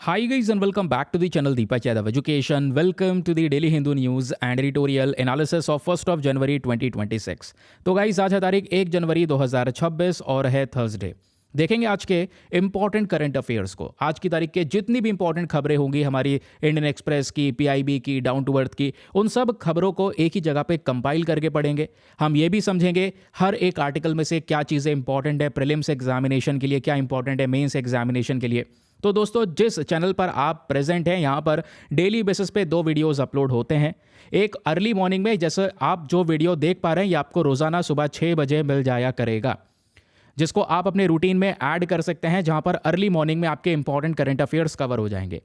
Hi guys and welcome back to the channel Deepak Yadav Education. Welcome to the Daily Hindu News and Editorial Analysis of 1st of January 2026. तो guys आज है तारीख 1 जनवरी 2026 और है Thursday. देखेंगे आज के इंपॉर्टेंट करंट अफेयर्स को। आज की तारीख के जितनी भी इंपॉर्टेंट खबरें होंगी हमारी इंडियन एक्सप्रेस की, पीआईबी की, डाउन टू अर्थ की, उन सब खबरों को एक ही जगह पे कंपाइल करके पढ़ेंगे। हम ये भी समझेंगे हर एक आर्टिकल में से क्या चीज़ें इंपॉर्टेंट है प्रीलिम्स एग्जामिनेशन के लिए, क्या इंपॉर्टेंट है मेंस एग्जामिनेशन के लिए। तो दोस्तों जिस चैनल पर आप प्रेजेंट हैं यहाँ पर डेली बेसिस पे 2 वीडियोस अपलोड होते हैं। एक अर्ली मॉर्निंग में, जैसे आप जो वीडियो देख पा रहे हैं ये आपको रोजाना सुबह 6 बजे मिल जाया करेगा, जिसको आप अपने रूटीन में ऐड कर सकते हैं, जहां पर अर्ली मॉर्निंग में आपके इंपॉर्टेंट करंट अफेयर्स कवर हो जाएंगे।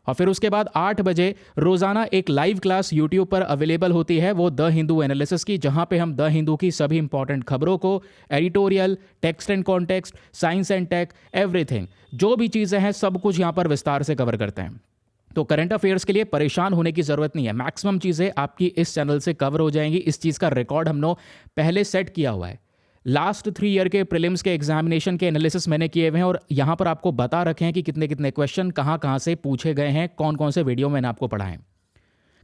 और फिर उसके बाद 8 बजे रोजाना एक लाइव क्लास यूट्यूब पर अवेलेबल होती है, वो द हिंदू एनालिसिस की, जहां पे हम द हिंदू की सभी इंपॉर्टेंट खबरों को, editorial, text and context, science and tech, everything, जो भी चीज़ें हैं सब कुछ यहां पर विस्तार से कवर करते हैं। तो करंट अफेयर्स के लिए परेशान होने की ज़रूरत नहीं है, मैक्सिमम चीज़ें आपकी इस चैनल से कवर हो जाएंगी। इस चीज़ का रिकॉर्ड हमने पहले सेट किया हुआ है। लास्ट 3 ईयर के प्रीलिम्स के एग्जामिनेशन के एनालिसिस मैंने किए हुए हैं और यहाँ पर आपको बता रखे हैं कि कितने कितने क्वेश्चन कहाँ कहाँ से पूछे गए हैं, कौन कौन से वीडियो मैंने आपको पढ़ाए हैं।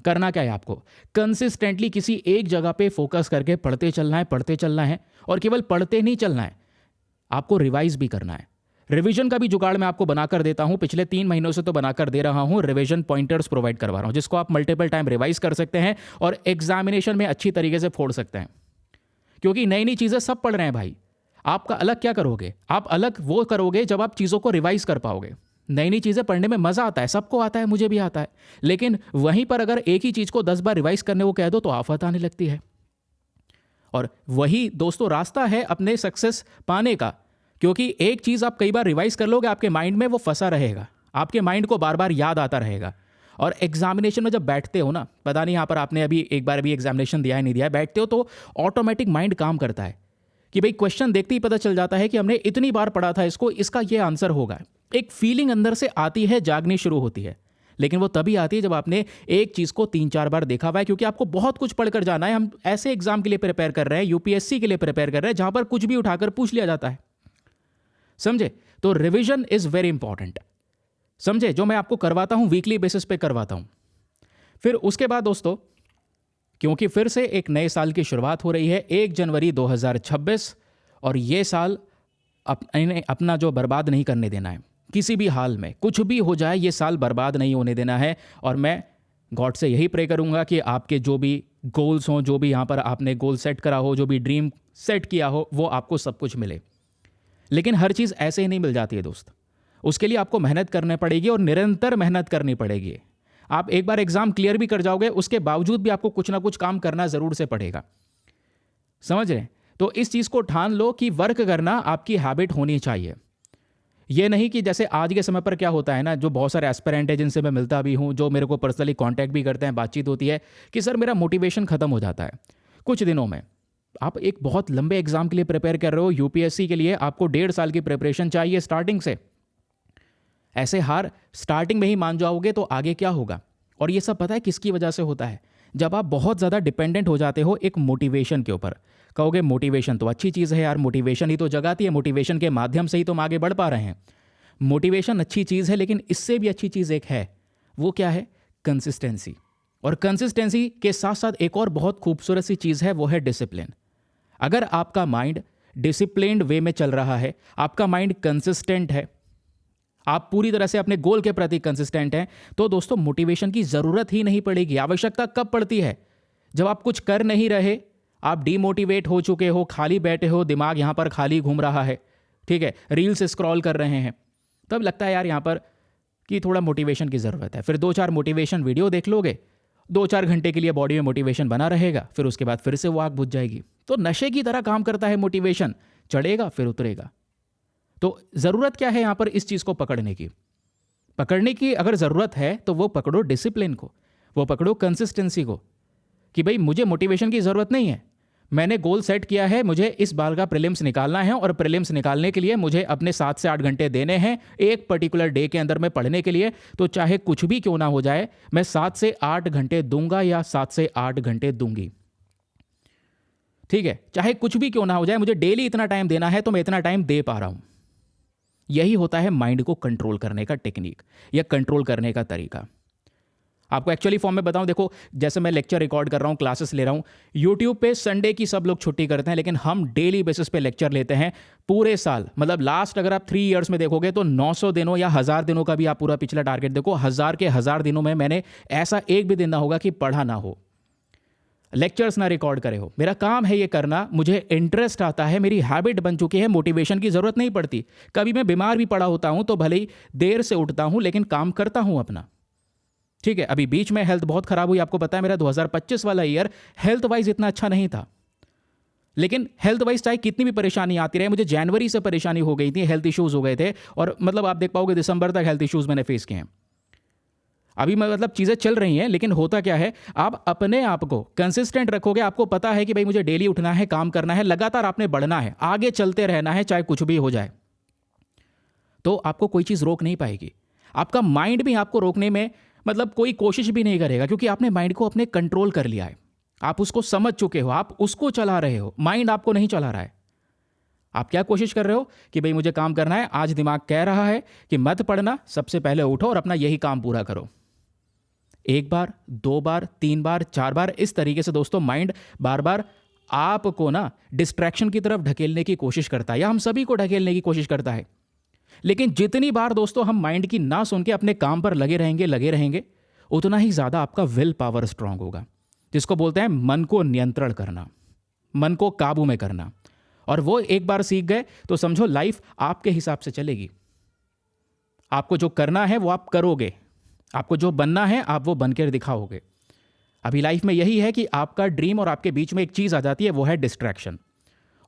करना क्या है, आपको कंसिस्टेंटली किसी एक जगह पे फोकस करके पढ़ते चलना है और केवल पढ़ते नहीं चलना है, आपको रिवाइज भी करना है। रिवीजन का भी जुगाड़ मैं आपको बनाकर देता हूं, पिछले 3 महीनों से तो बनाकर दे रहा हूं। रिवीजन पॉइंटर्स प्रोवाइड करवा रहा हूं, जिसको आप मल्टीपल टाइम रिवाइज कर सकते हैं और एग्जामिनेशन में अच्छी तरीके से फोड़ सकते हैं। क्योंकि नई नई चीज़ें सब पढ़ रहे हैं भाई। आपका अलग क्या करोगे, आप अलग वो करोगे जब आप चीज़ों को रिवाइज कर पाओगे। नई नई चीज़ें पढ़ने में मज़ा आता है, सबको आता है, मुझे भी आता है। लेकिन वहीं पर अगर एक ही चीज़ को 10 बार रिवाइज करने को कह दो तो आफत आने लगती है। और वही दोस्तों रास्ता है अपने सक्सेस पाने का, क्योंकि एक चीज़ आप कई बार रिवाइज कर लोगे, आपके माइंड में वो फंसा रहेगा, आपके माइंड को बार बार याद आता रहेगा। और एग्जामिनेशन में जब बैठते हो ना, पता नहीं यहाँ पर आपने अभी एक बार भी एग्जामिनेशन दिया है नहीं दिया है, बैठते हो तो ऑटोमेटिक माइंड काम करता है कि भाई क्वेश्चन देखते ही पता चल जाता है कि हमने इतनी बार पढ़ा था इसको, इसका ये आंसर होगा। एक फीलिंग अंदर से आती है, जागनी शुरू होती है। लेकिन वो तभी आती है जब आपने एक चीज़ को 3-4 बार देखा हुआ है, क्योंकि आपको बहुत कुछ पढ़कर जाना है। हम ऐसे एग्जाम के लिए प्रिपेयर कर रहे हैं, यूपीएससी के लिए प्रिपेयर कर रहे हैं, जहां पर कुछ भी उठाकर पूछ लिया जाता है। समझे? तो रिविजन इज वेरी इंपॉर्टेंट। समझे? जो मैं आपको करवाता हूं वीकली बेसिस पे करवाता हूं। फिर उसके बाद दोस्तों, क्योंकि फिर से एक नए साल की शुरुआत हो रही है 1 जनवरी 2026, और ये साल अपना जो बर्बाद नहीं करने देना है। किसी भी हाल में कुछ भी हो जाए, ये साल बर्बाद नहीं होने देना है। और मैं गॉड से यही प्रे करूंगा कि आपके जो भी गोल्स हों, जो भी यहाँ पर आपने गोल सेट करा हो, जो भी ड्रीम सेट किया हो, वो आपको सब कुछ मिले। लेकिन हर चीज़ ऐसे ही नहीं मिल जाती है दोस्त, उसके लिए आपको मेहनत करनी पड़ेगी और निरंतर मेहनत करनी पड़ेगी। आप एक बार एग्जाम क्लियर भी कर जाओगे, उसके बावजूद भी आपको कुछ ना कुछ काम करना जरूर से पड़ेगा। समझ रहे हैं? तो इस चीज को ठान लो कि वर्क करना आपकी हैबिट होनी चाहिए। ये नहीं कि जैसे आज के समय पर क्या होता है ना, जो बहुत सारे एस्पिरेंट है जिनसे मैं मिलता भी हूं, जो मेरे को पर्सनली कांटेक्ट भी करते हैं, बातचीत होती है कि सर मेरा मोटिवेशन खत्म हो जाता है कुछ दिनों में। आप एक बहुत लंबे एग्जाम के लिए प्रिपेयर कर रहे हो, यूपीएससी के लिए आपको 1.5 साल की प्रिपरेशन चाहिए स्टार्टिंग से। ऐसे हार स्टार्टिंग में ही मान जाओगे तो आगे क्या होगा? और ये सब पता है किसकी वजह से होता है? जब आप बहुत ज़्यादा डिपेंडेंट हो जाते हो एक मोटिवेशन के ऊपर। कहोगे मोटिवेशन तो अच्छी चीज़ है यार, मोटिवेशन ही तो जगाती है, मोटिवेशन के माध्यम से ही तुम आगे बढ़ पा रहे हैं। मोटिवेशन अच्छी चीज़ है, लेकिन इससे भी अच्छी चीज़ एक है, वो क्या है? कंसिस्टेंसी। और कंसिस्टेंसी के साथ साथ एक और बहुत खूबसूरत सी चीज़ है, वो है डिसिप्लिन। अगर आपका माइंड डिसिप्लिन्ड वे में चल रहा है, आपका माइंड कंसिस्टेंट है, आप पूरी तरह से अपने गोल के प्रति कंसिस्टेंट हैं, तो दोस्तों मोटिवेशन की जरूरत ही नहीं पड़ेगी। आवश्यकता कब पड़ती है? जब आप कुछ कर नहीं रहे, आप डीमोटिवेट हो चुके हो, खाली बैठे हो, दिमाग यहां पर खाली घूम रहा है, ठीक है, रील्स स्क्रॉल कर रहे हैं, तब लगता है यार यहां पर कि थोड़ा मोटिवेशन की जरूरत है। फिर 2-4 मोटिवेशन वीडियो देख लोगे, 2-4 घंटे के लिए बॉडी में मोटिवेशन बना रहेगा, फिर उसके बाद फिर से वो आग बुझ जाएगी। तो नशे की तरह काम करता है मोटिवेशन, चढ़ेगा फिर उतरेगा। तो जरूरत क्या है यहां पर इस चीज को पकड़ने की अगर जरूरत है तो वो पकड़ो डिसिप्लिन को, वो पकड़ो कंसिस्टेंसी को, कि भाई मुझे मोटिवेशन की जरूरत नहीं है, मैंने गोल सेट किया है, मुझे इस बार का प्रीलिम्स निकालना है और प्रीलिम्स निकालने के लिए मुझे अपने 7 से 8 घंटे देने हैं एक पर्टिकुलर डे के अंदर में पढ़ने के लिए। तो चाहे कुछ भी क्यों ना हो जाए, मैं 7 से 8 घंटे दूंगा या 7 से 8 घंटे दूंगी। ठीक है, चाहे कुछ भी क्यों ना हो जाए, मुझे डेली इतना टाइम देना है तो मैं इतना टाइम दे पा रहा हूं। यही होता है माइंड को कंट्रोल करने का टेक्निक या कंट्रोल करने का तरीका। आपको एक्चुअली फॉर्म में बताऊं, देखो जैसे मैं लेक्चर रिकॉर्ड कर रहा हूं, क्लासेस ले रहा हूं, यूट्यूब पे संडे की सब लोग छुट्टी करते हैं, लेकिन हम डेली बेसिस पे लेक्चर लेते हैं पूरे साल। मतलब लास्ट अगर आप 3 इयर्स में देखोगे तो 900 दिनों या 1000 दिनों का भी आप पूरा पिछला टारगेट देखो, 1000 के 1000 दिनों में मैंने ऐसा एक भी दिन ना होगा कि पढ़ा ना हो, लेक्चर्स ना रिकॉर्ड करे हो। मेरा काम है ये करना, मुझे इंटरेस्ट आता है, मेरी हैबिट बन चुकी है, मोटिवेशन की ज़रूरत नहीं पड़ती। कभी मैं बीमार भी पड़ा होता हूं तो भले ही देर से उठता हूं लेकिन काम करता हूं अपना। ठीक है, अभी बीच में हेल्थ बहुत खराब हुई, आपको पता है मेरा 2025 वाला ईयर हेल्थ वाइज इतना अच्छा नहीं था, लेकिन हेल्थ वाइज चाहे कितनी भी परेशानी आती रहे, मुझे जनवरी से परेशानी हो गई थी, हेल्थ इश्यूज हो गए थे, और मतलब आप देख पाओगे दिसंबर तक हेल्थ इश्यूज मैंने फेस किए हैं। अभी मतलब चीज़ें चल रही हैं, लेकिन होता क्या है, आप अपने आप को कंसिस्टेंट रखोगे, आपको पता है कि भाई मुझे डेली उठना है, काम करना है, लगातार आपने बढ़ना है, आगे चलते रहना है, चाहे कुछ भी हो जाए, तो आपको कोई चीज़ रोक नहीं पाएगी। आपका माइंड भी आपको रोकने में मतलब कोई कोशिश भी नहीं करेगा, क्योंकि आपने माइंड को अपने कंट्रोल कर लिया है, आप उसको समझ चुके हो, आप उसको चला रहे हो, माइंड आपको नहीं चला रहा है। आप क्या कोशिश कर रहे हो कि भाई मुझे काम करना है, आज दिमाग कह रहा है कि मत पढ़ना, सबसे पहले उठो और अपना यही काम पूरा करो। 1 बार, 2 बार, 3 बार, 4 बार, इस तरीके से दोस्तों माइंड बार बार आपको ना डिस्ट्रैक्शन की तरफ ढकेलने की कोशिश करता है, या हम सभी को ढकेलने की कोशिश करता है। लेकिन जितनी बार दोस्तों हम माइंड की ना सुन के अपने काम पर लगे रहेंगे, उतना ही ज़्यादा आपका विल पावर स्ट्रांग होगा, जिसको बोलते हैं मन को नियंत्रण करना, मन को काबू में करना। और वो एक बार सीख गए तो समझो लाइफ आपके हिसाब से चलेगी। आपको जो करना है वो आप करोगे, आपको जो बनना है आप वो बनकर दिखाओगे। अभी लाइफ में यही है कि आपका ड्रीम और आपके बीच में एक चीज़ आ जाती है, वो है डिस्ट्रैक्शन,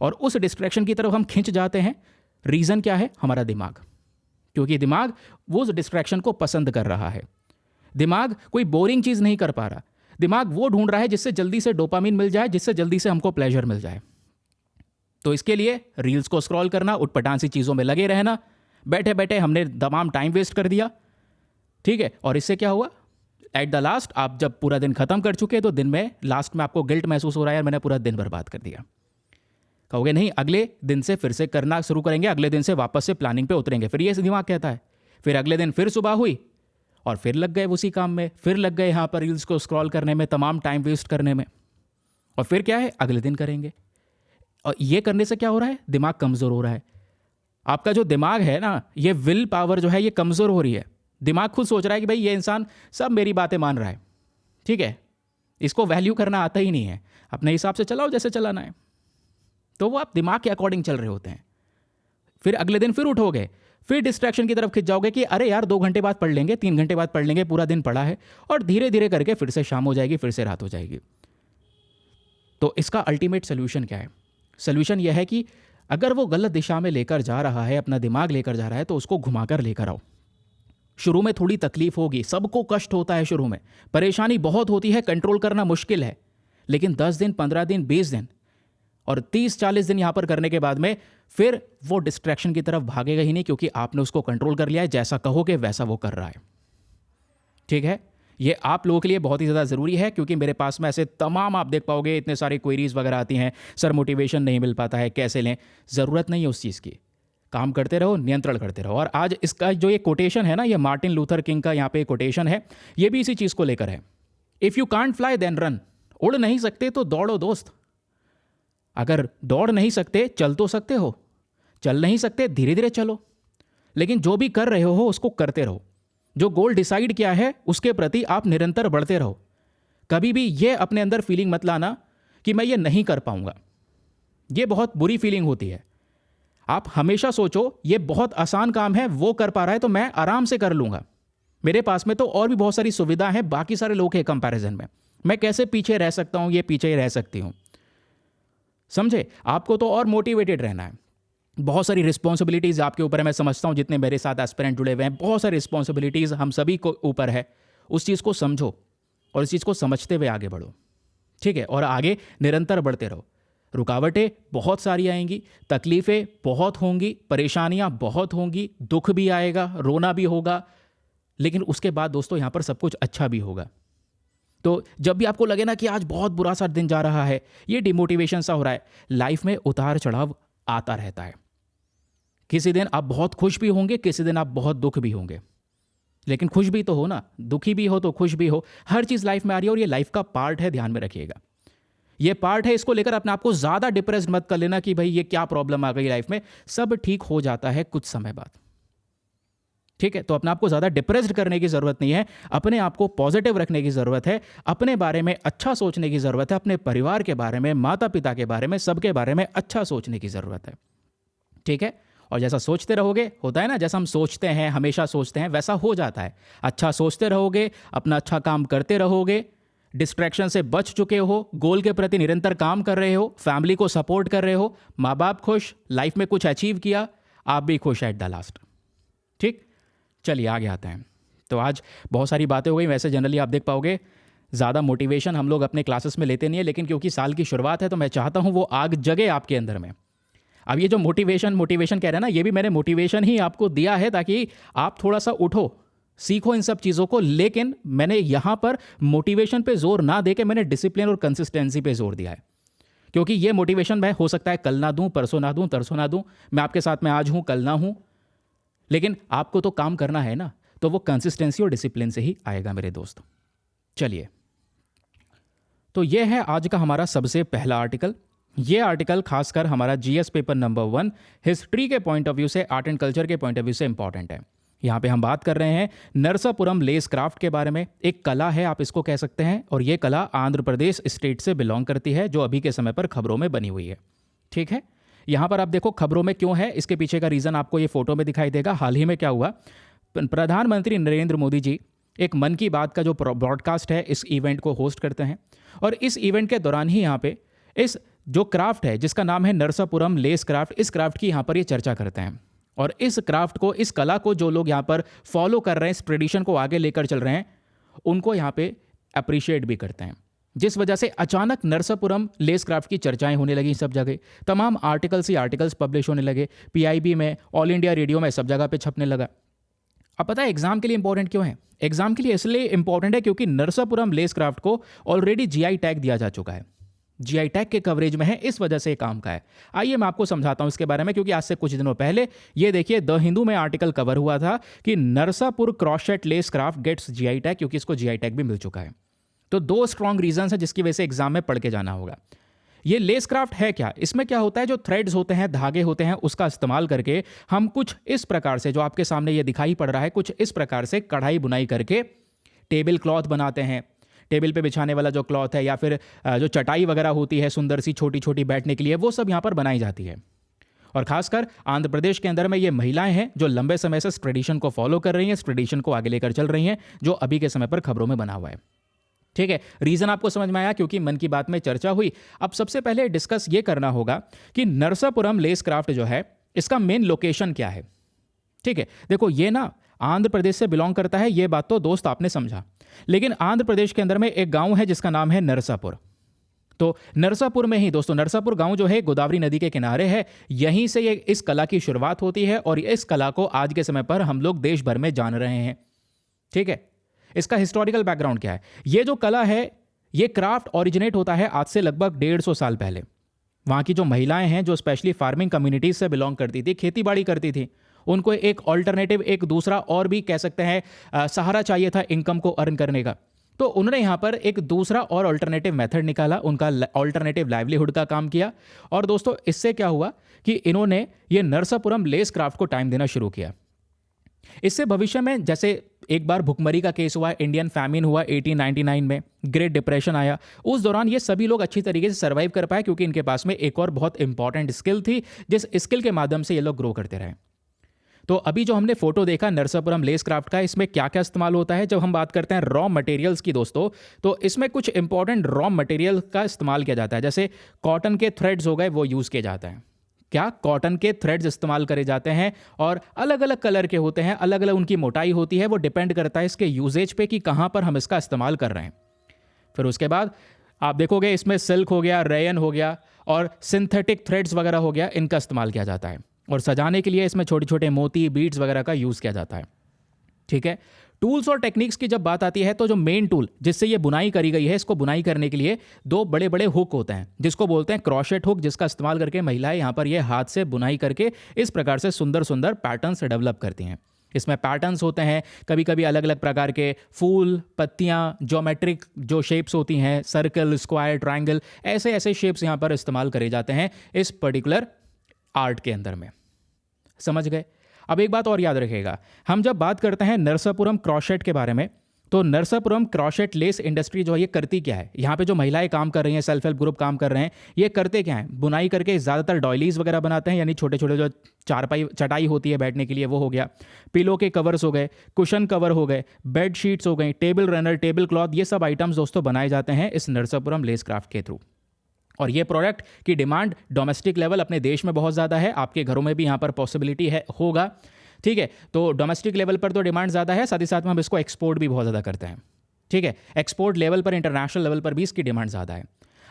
और उस डिस्ट्रैक्शन की तरफ हम खिंच जाते हैं। रीज़न क्या है? हमारा दिमाग, क्योंकि दिमाग वो उस डिस्ट्रैक्शन को पसंद कर रहा है। दिमाग कोई बोरिंग चीज़ नहीं कर पा रहा, दिमाग वो ढूंढ रहा है जिससे जल्दी से डोपामिन मिल जाए, जिससे जल्दी से हमको प्लेजर मिल जाए। तो इसके लिए रील्स को स्क्रॉल करना, उटपटांग सी चीज़ों में लगे रहना, बैठे बैठे हमने तमाम टाइम वेस्ट कर दिया। ठीक है, और इससे क्या हुआ? एट द लास्ट आप जब पूरा दिन खत्म कर चुके तो दिन में लास्ट में आपको गिल्ट महसूस हो रहा है, यार मैंने पूरा दिन बर्बाद कर दिया। कहोगे नहीं, अगले दिन से फिर से करना शुरू करेंगे, अगले दिन से वापस से प्लानिंग पे उतरेंगे। फिर ये दिमाग कहता है, फिर अगले दिन फिर सुबह हुई और फिर लग गए उसी काम में, फिर लग गए यहाँ पर रील्स को स्क्रॉल करने में, तमाम टाइम वेस्ट करने में। और फिर क्या है, अगले दिन करेंगे। और ये करने से क्या हो रहा है? दिमाग कमज़ोर हो रहा है। आपका जो दिमाग है ना, ये विल पावर जो है ये कमज़ोर हो रही है। दिमाग खुद सोच रहा है कि भाई ये इंसान सब मेरी बातें मान रहा है, ठीक है, इसको वैल्यू करना आता ही नहीं है, अपने हिसाब से चलाओ जैसे चलाना है। तो वो आप दिमाग के अकॉर्डिंग चल रहे होते हैं। फिर अगले दिन फिर उठोगे, फिर डिस्ट्रैक्शन की तरफ खिंच जाओगे कि अरे यार 2 घंटे बाद पढ़ लेंगे, 3 घंटे बाद पढ़ लेंगे, पूरा दिन पढ़ा है, और धीरे धीरे करके फिर से शाम हो जाएगी, फिर से रात हो जाएगी। तो इसका अल्टीमेट सोल्यूशन क्या है? सोल्यूशन यह है कि अगर वो गलत दिशा में लेकर जा रहा है, अपना दिमाग लेकर जा रहा है, तो उसको घुमाकर लेकर आओ। शुरू में थोड़ी तकलीफ होगी, सबको कष्ट होता है, शुरू में परेशानी बहुत होती है, कंट्रोल करना मुश्किल है, लेकिन 10 दिन, 15 दिन, 20 दिन और 30-40 दिन यहां पर करने के बाद में फिर वो डिस्ट्रैक्शन की तरफ भागेगा ही नहीं, क्योंकि आपने उसको कंट्रोल कर लिया है। जैसा कहोगे वैसा वो कर रहा है। ठीक है, ये आप लोगों के लिए बहुत ही ज़्यादा ज़रूरी है, क्योंकि मेरे पास में ऐसे तमाम आप देख पाओगे इतने सारे क्वेरीज वगैरह आती हैं, सर मोटिवेशन नहीं मिल पाता है, कैसे लें। ज़रूरत नहीं है उस चीज़ की, काम करते रहो, नियंत्रण करते रहो। और आज इसका जो ये कोटेशन है ना, ये मार्टिन लूथर किंग का यहाँ पे कोटेशन है, ये भी इसी चीज़ को लेकर है। If you can't fly then run. उड़ नहीं सकते तो दौड़ो दोस्त। अगर दौड़ नहीं सकते चल तो सकते हो, चल नहीं सकते धीरे धीरे चलो, लेकिन जो भी कर रहे हो उसको करते रहो। जो गोल डिसाइड किया है उसके प्रति आप निरंतर बढ़ते रहो। कभी भी ये अपने अंदर फीलिंग मत लाना कि मैं ये नहीं कर पाऊंगा, ये बहुत बुरी फीलिंग होती है। आप हमेशा सोचो ये बहुत आसान काम है, वो कर पा रहा है तो मैं आराम से कर लूंगा, मेरे पास में तो और भी बहुत सारी सुविधा है बाकी सारे लोग के कंपैरिजन में, मैं कैसे पीछे रह सकता हूं, ये पीछे ही रह सकती हूं। समझे? आपको तो और मोटिवेटेड रहना है। बहुत सारी रिस्पॉन्सिबिलिटीज़ आपके ऊपर है, मैं समझता हूँ जितने मेरे साथ एस्पिरेंट जुड़े हुए हैं, बहुत सारी रिस्पॉन्सिबिलिटीज़ हम सभी को ऊपर है। उस चीज़ को समझो और इस चीज़ को समझते हुए आगे बढ़ो, ठीक है, और आगे निरंतर बढ़ते रहो। रुकावटें बहुत सारी आएंगी, तकलीफ़ें बहुत होंगी, परेशानियाँ बहुत होंगी, दुख भी आएगा, रोना भी होगा, लेकिन उसके बाद दोस्तों यहाँ पर सब कुछ अच्छा भी होगा। तो जब भी आपको लगे ना कि आज बहुत बुरा सा दिन जा रहा है, ये डिमोटिवेशन सा हो रहा है, लाइफ में उतार चढ़ाव आता रहता है, किसी दिन आप बहुत खुश भी होंगे, किसी दिन आप बहुत दुख भी होंगे, लेकिन खुश भी तो हो ना, दुखी भी हो तो खुश भी हो। हर चीज़ लाइफ में आ रही है और ये लाइफ का पार्ट है, ध्यान में रखिएगा। ये पार्ट है, इसको लेकर अपने आप को ज़्यादा डिप्रेस्ड मत कर लेना कि भाई ये क्या प्रॉब्लम आ गई लाइफ में। सब ठीक हो जाता है कुछ समय बाद, ठीक है। तो अपने आप को ज़्यादा डिप्रेस्ड करने की ज़रूरत नहीं है, अपने आप को पॉजिटिव रखने की ज़रूरत है, अपने बारे में अच्छा सोचने की ज़रूरत है, अपने परिवार के बारे में, माता पिता के बारे में, सबके बारे में अच्छा सोचने की ज़रूरत है, ठीक है। और जैसा सोचते रहोगे, होता है ना, जैसा हम सोचते हैं, हमेशा सोचते हैं, वैसा हो जाता है। अच्छा सोचते रहोगे, अपना अच्छा काम करते रहोगे, डिस्ट्रैक्शन से बच चुके हो, गोल के प्रति निरंतर काम कर रहे हो, फैमिली को सपोर्ट कर रहे हो, माँ बाप खुश, लाइफ में कुछ अचीव किया, आप भी खुश एट द लास्ट, ठीक। चलिए आगे आते हैं। तो आज बहुत सारी बातें हो गई। वैसे जनरली आप देख पाओगे ज़्यादा मोटिवेशन हम लोग अपने क्लासेस में लेते नहीं है, लेकिन क्योंकि साल की शुरुआत है तो मैं चाहता हूँ वो आग जगे आपके अंदर में। अब ये जो मोटिवेशन कह रहे हैं ना, ये भी मैंने मोटिवेशन ही आपको दिया है ताकि आप थोड़ा सा उठो, सीखो इन सब चीज़ों को। लेकिन मैंने यहाँ पर मोटिवेशन पे जोर ना दे के मैंने डिसिप्लिन और कंसिस्टेंसी पे जोर दिया है, क्योंकि ये मोटिवेशन मैं हो सकता है कल ना दूं, परसों ना दूं, तरसों ना दूं। मैं आपके साथ में आज हूं, कल ना हूं, लेकिन आपको तो काम करना है ना, तो वो कंसिस्टेंसी और डिसिप्लिन से ही आएगा मेरे दोस्त। चलिए, तो ये है आज का हमारा सबसे पहला आर्टिकल। ये आर्टिकल खासकर हमारा जीएस पेपर नंबर 1 हिस्ट्री के पॉइंट ऑफ व्यू से, आर्ट एंड कल्चर के पॉइंट ऑफ व्यू से इंपॉर्टेंट है। यहाँ पे हम बात कर रहे हैं नरसापुरम लेस क्राफ्ट के बारे में। एक कला है, आप इसको कह सकते हैं, और ये कला आंध्र प्रदेश स्टेट से बिलोंग करती है, जो अभी के समय पर खबरों में बनी हुई है, ठीक है। यहाँ पर आप देखो खबरों में क्यों है, इसके पीछे का रीज़न आपको ये फोटो में दिखाई देगा। हाल ही में क्या हुआ, प्रधानमंत्री नरेंद्र मोदी जी एक मन की बात का जो ब्रॉडकास्ट है, इस इवेंट को होस्ट करते हैं, और इस इवेंट के दौरान ही यहाँ पे इस जो क्राफ्ट है जिसका नाम है नरसापुरम लेस क्राफ्ट, इस क्राफ्ट की यहाँ पर ये चर्चा करते हैं। और इस क्राफ्ट को, इस कला को जो लोग यहाँ पर फॉलो कर रहे हैं, इस ट्रेडिशन को आगे लेकर चल रहे हैं, उनको यहाँ पे अप्रिशिएट भी करते हैं। जिस वजह से अचानक नरसापुरम लेस क्राफ्ट की चर्चाएं होने लगी सब जगह, तमाम आर्टिकल्स ही आर्टिकल्स पब्लिश होने लगे, पीआईबी में, ऑल इंडिया रेडियो में, सब जगह पे छपने लगा। अब पता है एग्जाम के लिए इंपॉर्टेंट क्यों है? एग्जाम के लिए इसलिए इंपॉर्टेंट है क्योंकि नरसापुरम लेस क्राफ्ट को ऑलरेडी जीआई टैग दिया जा चुका है, जीआई टैग के कवरेज में है, इस वजह से काम का है। आइए मैं आपको समझाता हूं इसके बारे में, क्योंकि आज से कुछ दिनों पहले ये देखिए द हिंदू में आर्टिकल कवर हुआ था कि Narsapur crochet lace craft gets GI tag, क्योंकि इसको जीआई टैग भी मिल चुका है। तो 2 स्ट्रॉन्ग रीजन है जिसकी वजह से एग्जाम में पढ़ के जाना होगा। ये लेस क्राफ्ट है क्या? इसमें क्या होता है, जो थ्रेड्स होते हैं, धागे होते हैं, उसका इस्तेमाल करके हम कुछ इस प्रकार से, जो आपके सामने ये दिखाई पड़ रहा है, कुछ इस प्रकार से कढ़ाई बुनाई करके टेबल क्लॉथ बनाते हैं। टेबल पे बिछाने वाला जो क्लॉथ है, या फिर जो चटाई वगैरह होती है सुंदर सी छोटी छोटी बैठने के लिए, वो सब यहाँ पर बनाई जाती है। और खासकर आंध्र प्रदेश के अंदर में ये महिलाएं हैं जो लंबे समय से इस ट्रेडिशन को फॉलो कर रही हैं, इस ट्रेडिशन को आगे लेकर चल रही हैं, जो अभी के समय पर खबरों में बना हुआ है, ठीक है। रीजन आपको समझ में आया, क्योंकि मन की बात में चर्चा हुई। अब सबसे पहले डिस्कस ये करना होगा कि नरसापुरम लेस क्राफ्ट जो है, इसका मेन लोकेशन क्या है, ठीक है। देखो ये ना आंध्र प्रदेश से बिलोंग करता है, ये बात तो दोस्त आपने समझा, लेकिन आंध्र प्रदेश के अंदर में एक गांव है जिसका नाम है नरसापुर। तो नरसापुर में ही दोस्तों, नरसापुर गांव जो है गोदावरी नदी के किनारे है, यहीं से ये इस कला की शुरुआत होती है, और इस कला को आज के समय पर हम लोग देश भर में जान रहे हैं, ठीक है। इसका हिस्टोरिकल बैकग्राउंड क्या है? ये जो कला है, ये क्राफ्ट ओरिजिनेट होता है आज से लगभग 150 साल पहले। वहाँ की जो महिलाएं हैं, जो स्पेशली फार्मिंग कम्युनिटीज से बिलोंग करती थी, खेती बाड़ी करती थी, उनको एक ऑल्टरनेटिव, एक दूसरा और भी कह सकते हैं सहारा चाहिए था इनकम को अर्न करने का। तो उन्होंने यहाँ पर एक दूसरा और ऑल्टरनेटिव मेथड निकाला, उनका ऑल्टरनेटिव लाइवलीहुड का काम किया। और दोस्तों इससे क्या हुआ कि इन्होंने ये नरसापुरम लेस क्राफ्ट को टाइम देना शुरू किया। इससे भविष्य में, जैसे एक बार भुखमरी का केस हुआ, इंडियन फैमिन हुआ 1899 में, ग्रेट डिप्रेशन आया, उस दौरान ये सभी लोग अच्छी तरीके से सर्वाइव कर पाए, क्योंकि इनके पास में एक और बहुत इंपॉर्टेंट स्किल थी, जिस स्किल के माध्यम से ये लोग ग्रो करते रहे। तो अभी जो हमने फोटो देखा नरसापुरम लेस क्राफ्ट का, इसमें क्या क्या इस्तेमाल होता है? जब हम बात करते हैं रॉ मटेरियल्स की दोस्तों, तो इसमें कुछ इंपॉर्टेंट रॉ मटेरियल का इस्तेमाल किया जाता है। जैसे कॉटन के थ्रेड्स हो गए, वो यूज़ किए जाते हैं। क्या? कॉटन के थ्रेड्स इस्तेमाल करे जाते हैं, और अलग अलग कलर के होते हैं, अलग अलग उनकी मोटाई होती है, वो डिपेंड करता है इसके यूजेज पे कि कहाँ पर हम इसका इस्तेमाल कर रहे हैं। फिर उसके बाद आप देखोगे इसमें सिल्क हो गया, रेयन हो गया, और सिंथेटिक थ्रेड्स वगैरह हो गया, इनका इस्तेमाल किया जाता है। और सजाने के लिए इसमें छोटे छोटे मोती, बीड्स वगैरह का यूज़ किया जाता है। ठीक है। टूल्स और टेक्निक्स की जब बात आती है तो जो मेन टूल जिससे ये बुनाई करी गई है, इसको बुनाई करने के लिए दो बड़े बड़े हुक होते हैं जिसको बोलते हैं क्रॉशेट हुक, जिसका इस्तेमाल करके महिलाएं यहाँ पर ये हाथ से बुनाई करके इस प्रकार से सुंदर सुंदर पैटर्न्स डेवलप करती हैं। इसमें पैटर्न्स होते हैं, कभी कभी अलग अलग प्रकार के फूल, पत्तियाँ, ज्योमेट्रिक जो शेप्स होती हैं, सर्कल, स्क्वायर, ट्रायंगल, ऐसे ऐसे शेप्स यहाँ पर इस्तेमाल करे जाते हैं इस पर्टिकुलर आर्ट के अंदर में। समझ गए? अब एक बात और याद रखिएगा, हम जब बात करते हैं नरसापुरम क्रॉशेट के बारे में, तो नरसापुरम क्रॉशेट लेस इंडस्ट्री जो है ये करती क्या है? यहाँ पे जो महिलाएं काम कर रही हैं, सेल्फ हेल्प ग्रुप काम कर रहे हैं, ये करते क्या हैं? बुनाई करके ज़्यादातर डॉयलीज वगैरह बनाते हैं, यानी छोटे छोटे जो चारपाई चटाई होती है बैठने के लिए, वो हो गया। पिलो के कवर्स हो गए, कुशन कवर हो गए, बेड शीट्स हो गई, टेबल रनर, टेबल क्लॉथ, ये सब आइटम्स दोस्तों बनाए जाते हैं इस नरसापुरम लेस क्राफ्ट के थ्रू। और ये प्रोडक्ट की डिमांड डोमेस्टिक लेवल अपने देश में बहुत ज़्यादा है, आपके घरों में भी यहाँ पर पॉसिबिलिटी है होगा। ठीक है, तो डोमेस्टिक लेवल पर तो डिमांड ज़्यादा है, साथ ही साथ में हम इसको एक्सपोर्ट भी बहुत ज़्यादा करते हैं। ठीक है, एक्सपोर्ट लेवल पर, इंटरनेशनल लेवल पर भी इसकी डिमांड ज़्यादा है।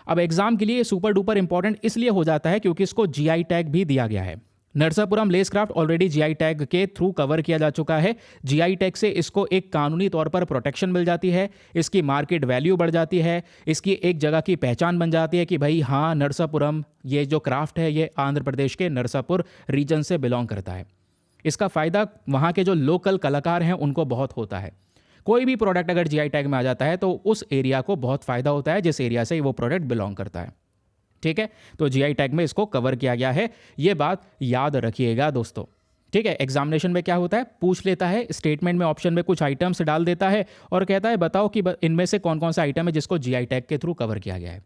अब एग्जाम के लिए सुपर डुपर इंपॉर्टेंट इसलिए हो जाता है क्योंकि इसको जीआई टैग भी दिया गया है। Narsapuram lace craft already GI tag के थ्रू कवर किया जा चुका है। जीआई टैग से इसको एक कानूनी तौर पर प्रोटेक्शन मिल जाती है, इसकी मार्केट वैल्यू बढ़ जाती है, इसकी एक जगह की पहचान बन जाती है कि भाई हाँ, नरसापुरम ये जो क्राफ्ट है ये आंध्र प्रदेश के नरसापुर रीजन से बिलोंग करता है। इसका फ़ायदा वहाँ के जो लोकल कलाकार हैं उनको बहुत होता है। कोई भी प्रोडक्ट अगर जीआई टैग में आ जाता है तो उस एरिया को बहुत फ़ायदा होता है जिस एरिया से वो प्रोडक्ट बिलोंग करता है। ठीक है, तो जीआई टैग में इसको कवर किया गया है, ये बात याद रखिएगा दोस्तों। ठीक है, एग्जामिनेशन में क्या होता है, पूछ लेता है, स्टेटमेंट में ऑप्शन में कुछ आइटम्स डाल देता है और कहता है बताओ कि इनमें से कौन कौन सा आइटम है जिसको जीआई टैग के थ्रू कवर किया गया है।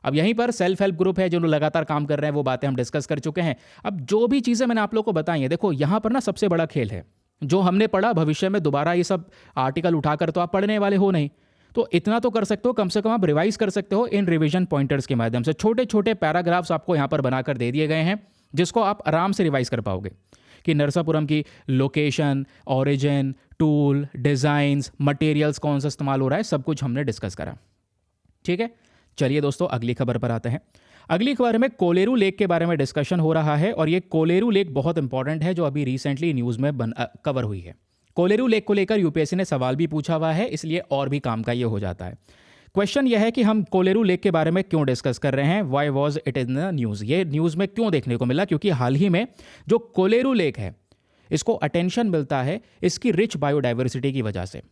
अब यहीं पर सेल्फ हेल्प ग्रुप है जो लगातार काम कर रहे हैं, वो बातें हम डिस्कस कर चुके हैं। अब जो भी चीज़ें मैंने आप लोग को बताई हैं, देखो यहाँ पर ना सबसे बड़ा खेल है, जो हमने पढ़ा भविष्य में दोबारा ये सब आर्टिकल उठाकर तो आप पढ़ने वाले हो नहीं, तो इतना तो कर सकते हो, कम से कम आप रिवाइज कर सकते हो इन रिवीजन पॉइंटर्स के माध्यम से। छोटे छोटे पैराग्राफ्स आपको यहाँ पर बनाकर दे दिए गए हैं जिसको आप आराम से रिवाइज कर पाओगे कि नरसापुरम की location, origin, tool, designs, materials कौन सा इस्तेमाल हो रहा है, सब कुछ हमने डिस्कस करा। ठीक है, चलिए दोस्तों अगली खबर पर आते हैं। अगली खबर में कोलेरू लेक के बारे में डिस्कशन हो रहा है और ये कोलेरू लेक बहुत इंपॉर्टेंट है जो अभी रिसेंटली न्यूज़ में कवर हुई है। कोलेरू लेक को लेकर यूपीएससी ने सवाल भी पूछा हुआ है, इसलिए और भी काम का ये हो जाता है। क्वेश्चन यह है कि हम कोलेरू लेक के बारे में क्यों डिस्कस कर रहे हैं, why was it in the news, ये न्यूज़ में क्यों देखने को मिला, क्योंकि हाल ही में जो कोलेरू लेक है इसको अटेंशन मिलता है इसकी रिच बायोडाइवर्सिटी की वजह से।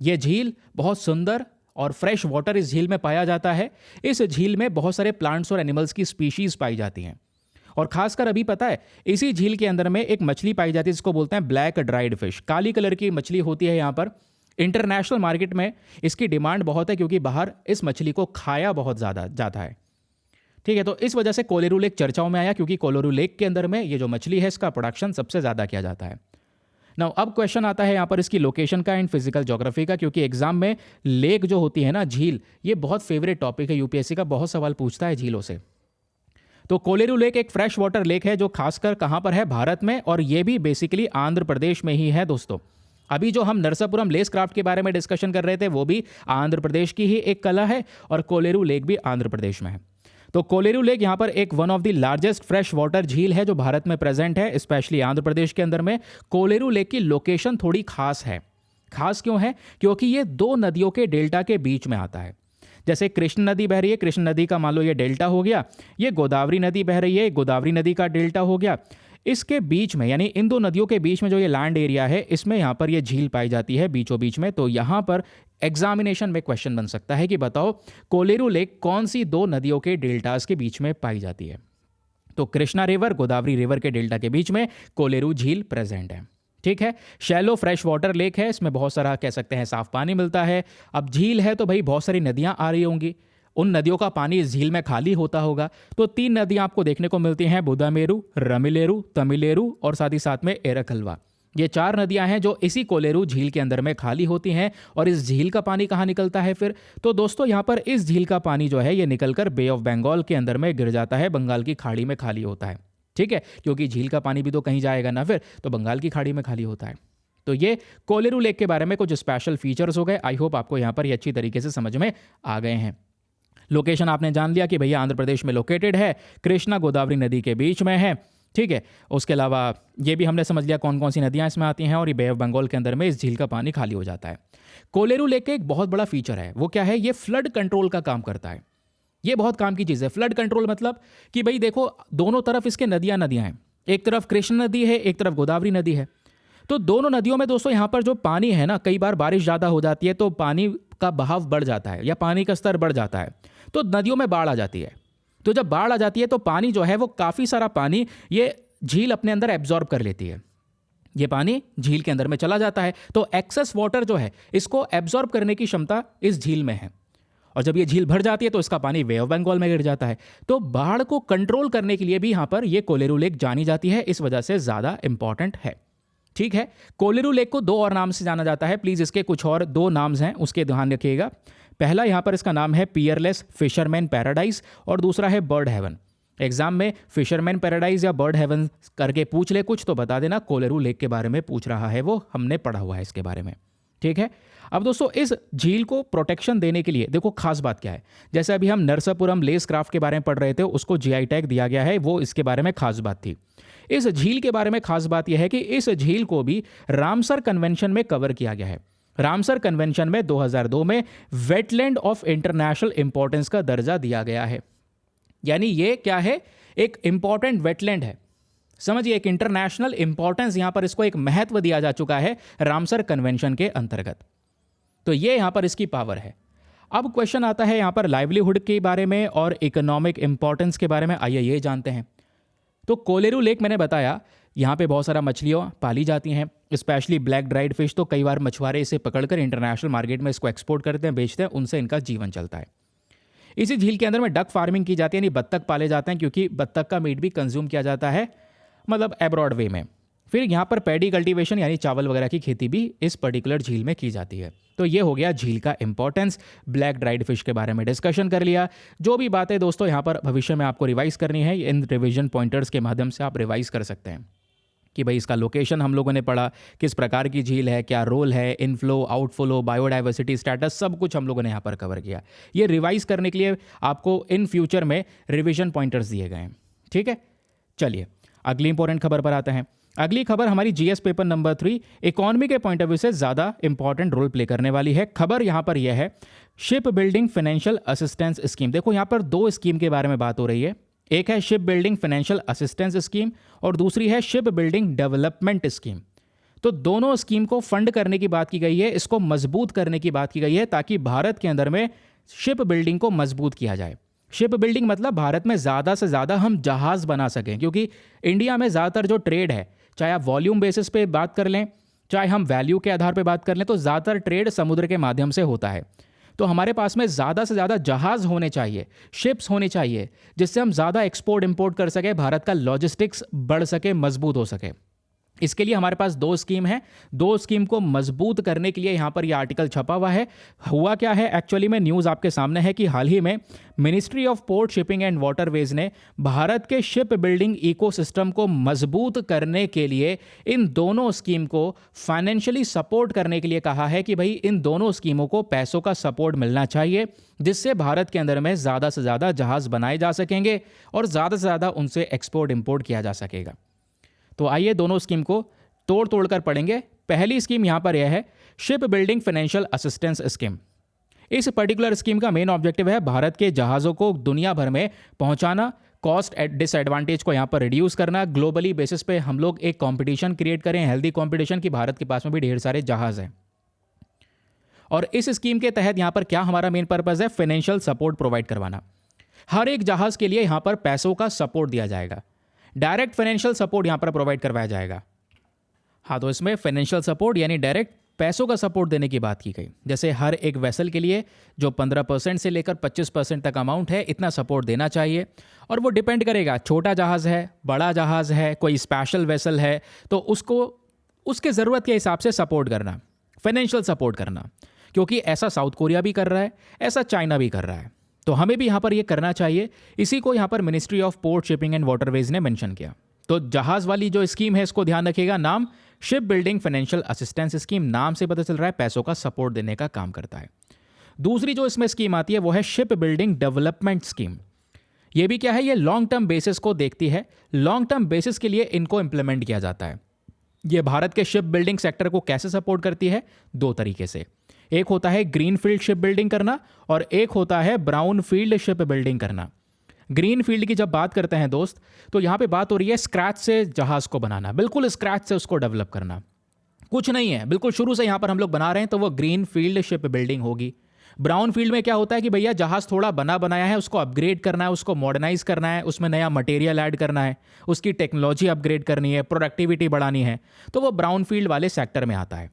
ये झील बहुत सुंदर और फ्रेश वाटर इस झील में पाया जाता है। इस झील में बहुत सारे प्लांट्स और एनिमल्स की स्पीशीज पाई जाती हैं और खासकर अभी पता है इसी झील के अंदर में एक मछली पाई जाती है जिसको बोलते हैं ब्लैक ड्राइड फिश, काली कलर की मछली होती है। यहाँ पर इंटरनेशनल मार्केट में इसकी डिमांड बहुत है क्योंकि बाहर इस मछली को खाया बहुत ज़्यादा जाता है। ठीक है, तो इस वजह से कोलेरू लेक चर्चाओं में आया क्योंकि कोलेरू लेक के अंदर में ये जो मछली है इसका प्रोडक्शन सबसे ज़्यादा किया जाता है। नाउ अब क्वेश्चन आता है यहाँ पर इसकी लोकेशन का एंड फिजिकल ज्योग्राफी का, क्योंकि एग्जाम में लेक जो होती है ना, झील, ये बहुत फेवरेट टॉपिक है, यूपीएससी का बहुत सवाल पूछता है झीलों से। तो कोलेरू लेक एक फ्रेश वाटर लेक है जो खासकर कहाँ पर है, भारत में, और ये भी बेसिकली आंध्र प्रदेश में ही है दोस्तों। अभी जो हम नरसापुरम लेस क्राफ्ट के बारे में डिस्कशन कर रहे थे वो भी आंध्र प्रदेश की ही एक कला है और कोलेरू लेक भी आंध्र प्रदेश में है। तो कोलेरू लेक यहाँ पर एक one of the largest fresh water झील है जो भारत में प्रेजेंट है, स्पेशली आंध्र प्रदेश के अंदर में। कोलेरू लेक की लोकेशन थोड़ी खास है। खास क्यों है? क्योंकि ये दो नदियों के डेल्टा के बीच में आता है। जैसे कृष्ण नदी बह रही है, कृष्ण नदी का मान लो ये डेल्टा हो गया, ये गोदावरी नदी बह रही है, गोदावरी नदी का डेल्टा हो गया। इसके बीच में यानी इन दो नदियों के बीच में जो ये लैंड एरिया है इसमें यहाँ पर ये झील पाई जाती है बीचों बीच में। तो यहाँ पर एग्जामिनेशन में क्वेश्चन बन सकता है कि बताओ कोलेरू लेक कौन सी दो नदियों के डेल्टास के बीच में पाई जाती है। तो कृष्णा रिवर, गोदावरी रिवर के डेल्टा के बीच में कोलेरू झील प्रेजेंट है। ठीक है, शैलो फ्रेश वाटर लेक है, इसमें बहुत सारा कह सकते हैं साफ पानी मिलता है। अब झील है तो भाई बहुत सारी नदियाँ आ रही होंगी, उन नदियों का पानी इस झील में खाली होता होगा। तो तीन नदियां आपको देखने को मिलती हैं, बुदामेरू, रमिलेरू, तमिलेरू और साथ ही साथ में एरकलवा। ये चार नदियां हैं जो इसी कोलेरू झील के अंदर में खाली होती हैं। और इस झील का पानी कहाँ निकलता है फिर? तो दोस्तों यहाँ पर इस झील का पानी जो है ये निकलकर बे ऑफ बंगाल के अंदर में गिर जाता है, बंगाल की खाड़ी में खाली होता है। ठीक है, क्योंकि झील का पानी भी तो कहीं जाएगा ना, फिर तो बंगाल की खाड़ी में खाली होता है। तो ये कोलेरू लेक के बारे में कुछ स्पेशल फीचर्स हो गए। आई होप आपको यहाँ पर ये अच्छी तरीके से समझ में आ गए हैं। लोकेशन आपने जान लिया कि भैया आंध्र प्रदेश में लोकेटेड है, कृष्णा गोदावरी नदी के बीच में है। ठीक है। उसके अलावा ये भी हमने समझ लिया कौन कौन सी नदियाँ इसमें आती हैं और ये बे ऑफ बंगाल के अंदर में इस झील का पानी खाली हो जाता है। कोलेरू लेक का एक बहुत बड़ा फीचर है, वो क्या है, ये फ्लड कंट्रोल का काम करता है। ये बहुत काम की चीज़ है। फ्लड कंट्रोल मतलब कि भाई देखो दोनों तरफ इसके नदियाँ हैं, एक तरफ कृष्ण नदी है, एक तरफ गोदावरी नदी है। तो दोनों नदियों में दोस्तों यहाँ पर जो पानी है ना, कई बार बारिश ज़्यादा हो जाती है तो पानी का बहाव बढ़ जाता है या पानी का स्तर बढ़ जाता है, तो नदियों में बाढ़ आ जाती है। तो जब बाढ़ आ जाती है तो पानी जो है वो काफ़ी सारा पानी ये झील अपने अंदर एब्जॉर्ब कर लेती है, ये पानी झील के अंदर में चला जाता है। तो एक्सेस वाटर जो है इसको एब्जॉर्ब करने की क्षमता इस झील में है, और जब ये झील भर जाती है तो इसका पानी बे ऑफ बंगाल में गिर जाता है। तो बाढ़ को कंट्रोल करने के लिए भी यहाँ पर ये कोलेरू लेक जानी जाती है, इस वजह से ज़्यादा इंपॉर्टेंट है। ठीक है। कोलेरू लेक को दो और नाम से जाना जाता है, प्लीज़ इसके कुछ और दो नाम्स हैं उसके ध्यान रखिएगा। पहला यहाँ पर इसका नाम है पियरलेस फिशरमैन पैराडाइज और दूसरा है बर्ड हेवन। एग्जाम में फिशरमैन पैराडाइज या बर्ड हेवन करके पूछ ले कुछ तो बता देना कोलेरू लेक के बारे में पूछ रहा है, वो हमने पढ़ा हुआ है इसके बारे में। ठीक है। अब दोस्तों इस झील को प्रोटेक्शन देने के लिए देखो खास बात क्या है, जैसे अभी हम नरसापुरम लेस क्राफ्ट के बारे में पढ़ रहे थे, उसको जीआई टैग दिया गया है, वो इसके बारे में खास बात थी। इस झील के बारे में खास बात यह है कि इस झील को भी रामसर कन्वेंशन में कवर किया गया है। रामसर कन्वेंशन में 2002 में वेटलैंड ऑफ इंटरनेशनल इंपॉर्टेंस का दर्जा दिया गया है। यानी ये क्या है, एक इंपॉर्टेंट वेटलैंड है, समझिए, एक इंटरनेशनल इंपॉर्टेंस यहां पर इसको एक महत्व दिया जा चुका है रामसर कन्वेंशन के अंतर्गत। तो ये यहां पर इसकी पावर है। अब क्वेश्चन आता है यहां पर लाइवलीहुड के बारे में और इकोनॉमिक इंपॉर्टेंस के बारे में, आइए ये जानते हैं। तो कोलेरू लेक मैंने बताया यहाँ पे बहुत सारा मछलियाँ पाली जाती हैं, स्पेशली ब्लैक ड्राइड फिश। तो कई बार मछुआरे इसे पकड़कर इंटरनेशनल मार्केट में इसको एक्सपोर्ट करते हैं, बेचते हैं, उनसे इनका जीवन चलता है। इसी झील के अंदर में डक फार्मिंग की जाती है, यानी बत्तख पाले जाते हैं, क्योंकि बत्तख का मीट भी कंज्यूम किया जाता है, मतलब एब्रॉड वे में। फिर यहाँ पर पैडी कल्टीवेशन यानी चावल वगैरह की खेती भी इस पर्टिकुलर झील में की जाती है। तो ये हो गया झील का इंपॉर्टेंस, ब्लैक ड्राइड फिश के बारे में डिस्कशन कर लिया। जो भी बातें दोस्तों यहाँ पर भविष्य में आपको रिवाइज करनी है, इन रिविजन पॉइंटर्स के माध्यम से आप रिवाइज कर सकते हैं कि भाई इसका लोकेशन हम लोगों ने पढ़ा, किस प्रकार की झील है, क्या रोल है, इनफ्लो आउटफ्लो, बायोडाइवर्सिटी स्टेटस, सब कुछ हम लोगों ने यहाँ पर कवर किया। ये रिवाइज करने के लिए आपको इन फ्यूचर में रिविजन पॉइंटर्स दिए गए हैं। ठीक है, चलिए अगली इंपॉर्टेंट खबर पर आते हैं। अगली खबर हमारी जीएस पेपर नंबर 3 इकोनॉमी के पॉइंट ऑफ व्यू से ज़्यादा इंपॉर्टेंट रोल प्ले करने वाली है। खबर यहाँ पर यह है ship building financial assistance scheme. देखो यहाँ पर दो स्कीम के बारे में बात हो रही है, एक है ship building financial assistance scheme और दूसरी है शिप बिल्डिंग डेवलपमेंट स्कीम। तो दोनों स्कीम को फंड करने की बात की गई है, इसको मजबूत करने की बात की गई है, ताकि भारत के अंदर में शिप बिल्डिंग को मजबूत किया जाए। शिप बिल्डिंग मतलब भारत में ज़्यादा से ज़्यादा हम जहाज़ बना सकें, क्योंकि इंडिया में ज़्यादातर जो ट्रेड है, चाहे आप वॉल्यूम बेसिस पे बात कर लें, चाहे हम वैल्यू के आधार पे बात कर लें, तो ज़्यादातर ट्रेड समुद्र के माध्यम से होता है। तो हमारे पास में ज़्यादा से ज़्यादा जहाज़ होने चाहिए, शिप्स होने चाहिए, जिससे हम ज़्यादा एक्सपोर्ट इंपोर्ट कर सके, भारत का लॉजिस्टिक्स बढ़ सके, मजबूत हो सके। इसके लिए हमारे पास दो स्कीम है, दो स्कीम को मजबूत करने के लिए यहाँ पर यह आर्टिकल छपा हुआ है। हुआ क्या है एक्चुअली में, न्यूज़ आपके सामने है कि हाल ही में ministry of port shipping and waterways ने भारत के शिप बिल्डिंग इकोसिस्टम को मजबूत करने के लिए इन दोनों स्कीम को फाइनेंशियली सपोर्ट करने के लिए कहा है कि भाई इन दोनों स्कीमों को पैसों का सपोर्ट मिलना चाहिए, जिससे भारत के अंदर में ज़्यादा से ज़्यादा जहाज़ बनाए जा सकेंगे और ज़्यादा से ज़्यादा उनसे एक्सपोर्ट इंपोर्ट किया जा सकेगा। तो आइए दोनों स्कीम को तोड़ कर पढ़ेंगे। पहली स्कीम यहां पर यह है ship building financial assistance scheme. इस पर्टिकुलर स्कीम का मेन ऑब्जेक्टिव है भारत के जहाज़ों को दुनिया भर में पहुंचाना, कॉस्ट डिसएडवांटेज को यहां पर रिड्यूस करना, ग्लोबली बेसिस पे हम लोग एक कंपटीशन क्रिएट करें, हेल्दी कंपटीशन, कि भारत के पास में भी ढेर सारे जहाज़ हैं। और इस स्कीम के तहत यहां पर क्या हमारा मेन पर्पस है, फाइनेंशियल सपोर्ट प्रोवाइड करवाना। हर एक जहाज़ के लिए यहां पर पैसों का सपोर्ट दिया जाएगा, डायरेक्ट फाइनेंशियल सपोर्ट यहां पर प्रोवाइड करवाया जाएगा। हाँ, तो इसमें फाइनेंशियल सपोर्ट यानी डायरेक्ट पैसों का सपोर्ट देने की बात की गई। जैसे हर एक वेसल के लिए जो 15% से लेकर 25% तक अमाउंट है, इतना सपोर्ट देना चाहिए। और वो डिपेंड करेगा, छोटा जहाज़ है, बड़ा जहाज़ है, कोई स्पेशल वेसल है, तो उसको उसके ज़रूरत के हिसाब से सपोर्ट करना, फाइनेंशियल सपोर्ट करना, क्योंकि ऐसा साउथ कोरिया भी कर रहा है, ऐसा चाइना भी कर रहा है, तो हमें भी यहाँ पर ये करना चाहिए। इसी को यहाँ पर ministry of port shipping and waterways ने मेंशन किया। तो जहाज़ वाली जो स्कीम है इसको ध्यान रखिएगा, नाम ship building financial assistance scheme, नाम से पता चल रहा है पैसों का सपोर्ट देने का काम करता है। दूसरी जो इसमें स्कीम आती है वो है शिप बिल्डिंग डेवलपमेंट स्कीम। ये भी क्या है, ये लॉन्ग टर्म बेसिस को देखती है, लॉन्ग टर्म बेसिस के लिए इनको इंप्लीमेंट किया जाता है। ये भारत के शिप बिल्डिंग सेक्टर को कैसे सपोर्ट करती है? दो तरीके से। एक होता है ग्रीन फील्ड शिप बिल्डिंग करना और एक होता है ब्राउन फील्ड शिप बिल्डिंग करना। ग्रीन फील्ड की जब बात करते हैं दोस्त, तो यहां पे बात हो रही है स्क्रैच से जहाज को बनाना, बिल्कुल स्क्रैच से उसको डेवलप करना, कुछ नहीं है, बिल्कुल शुरू से यहां पर हम लोग बना रहे हैं, तो वो ग्रीन फील्ड शिप बिल्डिंग होगी। ब्राउन फील्ड में क्या होता है कि भैया जहाज थोड़ा बना बनाया है, उसको अपग्रेड करना है, उसको मॉडर्नाइज करना है, उसमें नया मटेरियल ऐड करना है, उसकी टेक्नोलॉजी अपग्रेड करनी है, प्रोडक्टिविटी बढ़ानी है, तो वो ब्राउन फील्ड वाले सेक्टर में आता है।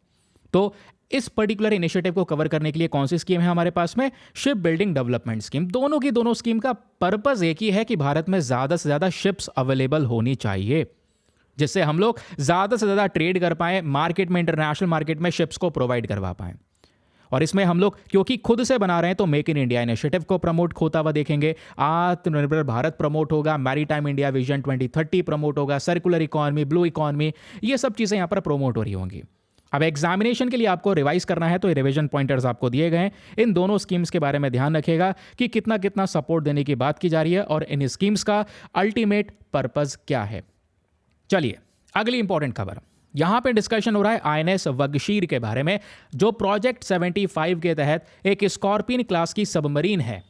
तो इस पर्टिकुलर इनिशिएटिव को कवर करने के लिए कौन सी स्कीम है हमारे पास में? Ship building development scheme. दोनों की दोनों स्कीम का पर्पस एक ही है कि भारत में ज़्यादा से ज़्यादा शिप्स अवेलेबल होनी चाहिए, जिससे हम लोग ज़्यादा से ज़्यादा ट्रेड कर पाएँ, मार्केट में, इंटरनेशनल मार्केट में शिप्स को प्रोवाइड करवा पाएँ। और इसमें हम लोग क्योंकि खुद से बना रहे हैं, तो मेक इन इंडिया इनिशिएटिव को प्रमोट होता हुआ देखेंगे, आत्मनिर्भर भारत प्रमोट होगा, मैरीटाइम इंडिया विजन 2030 प्रमोट होगा, सर्कुलर इकोनॉमी, ब्लू इकोनॉमी, ये सब चीज़ें यहाँ पर प्रमोट हो रही होंगी। अब एग्जामिनेशन के लिए आपको रिवाइज करना है, तो ये रिवीजन पॉइंटर्स आपको दिए गए हैं। इन दोनों स्कीम्स के बारे में ध्यान रखिएगा कि कितना कितना सपोर्ट देने की बात की जा रही है और इन स्कीम्स का अल्टीमेट पर्पस क्या है। चलिए अगली इंपॉर्टेंट खबर, यहां पे डिस्कशन हो रहा है आईएनएस वगशीर के बारे में, जो प्रोजेक्ट 75 के तहत एक स्कॉर्पियन क्लास की सबमरीन है।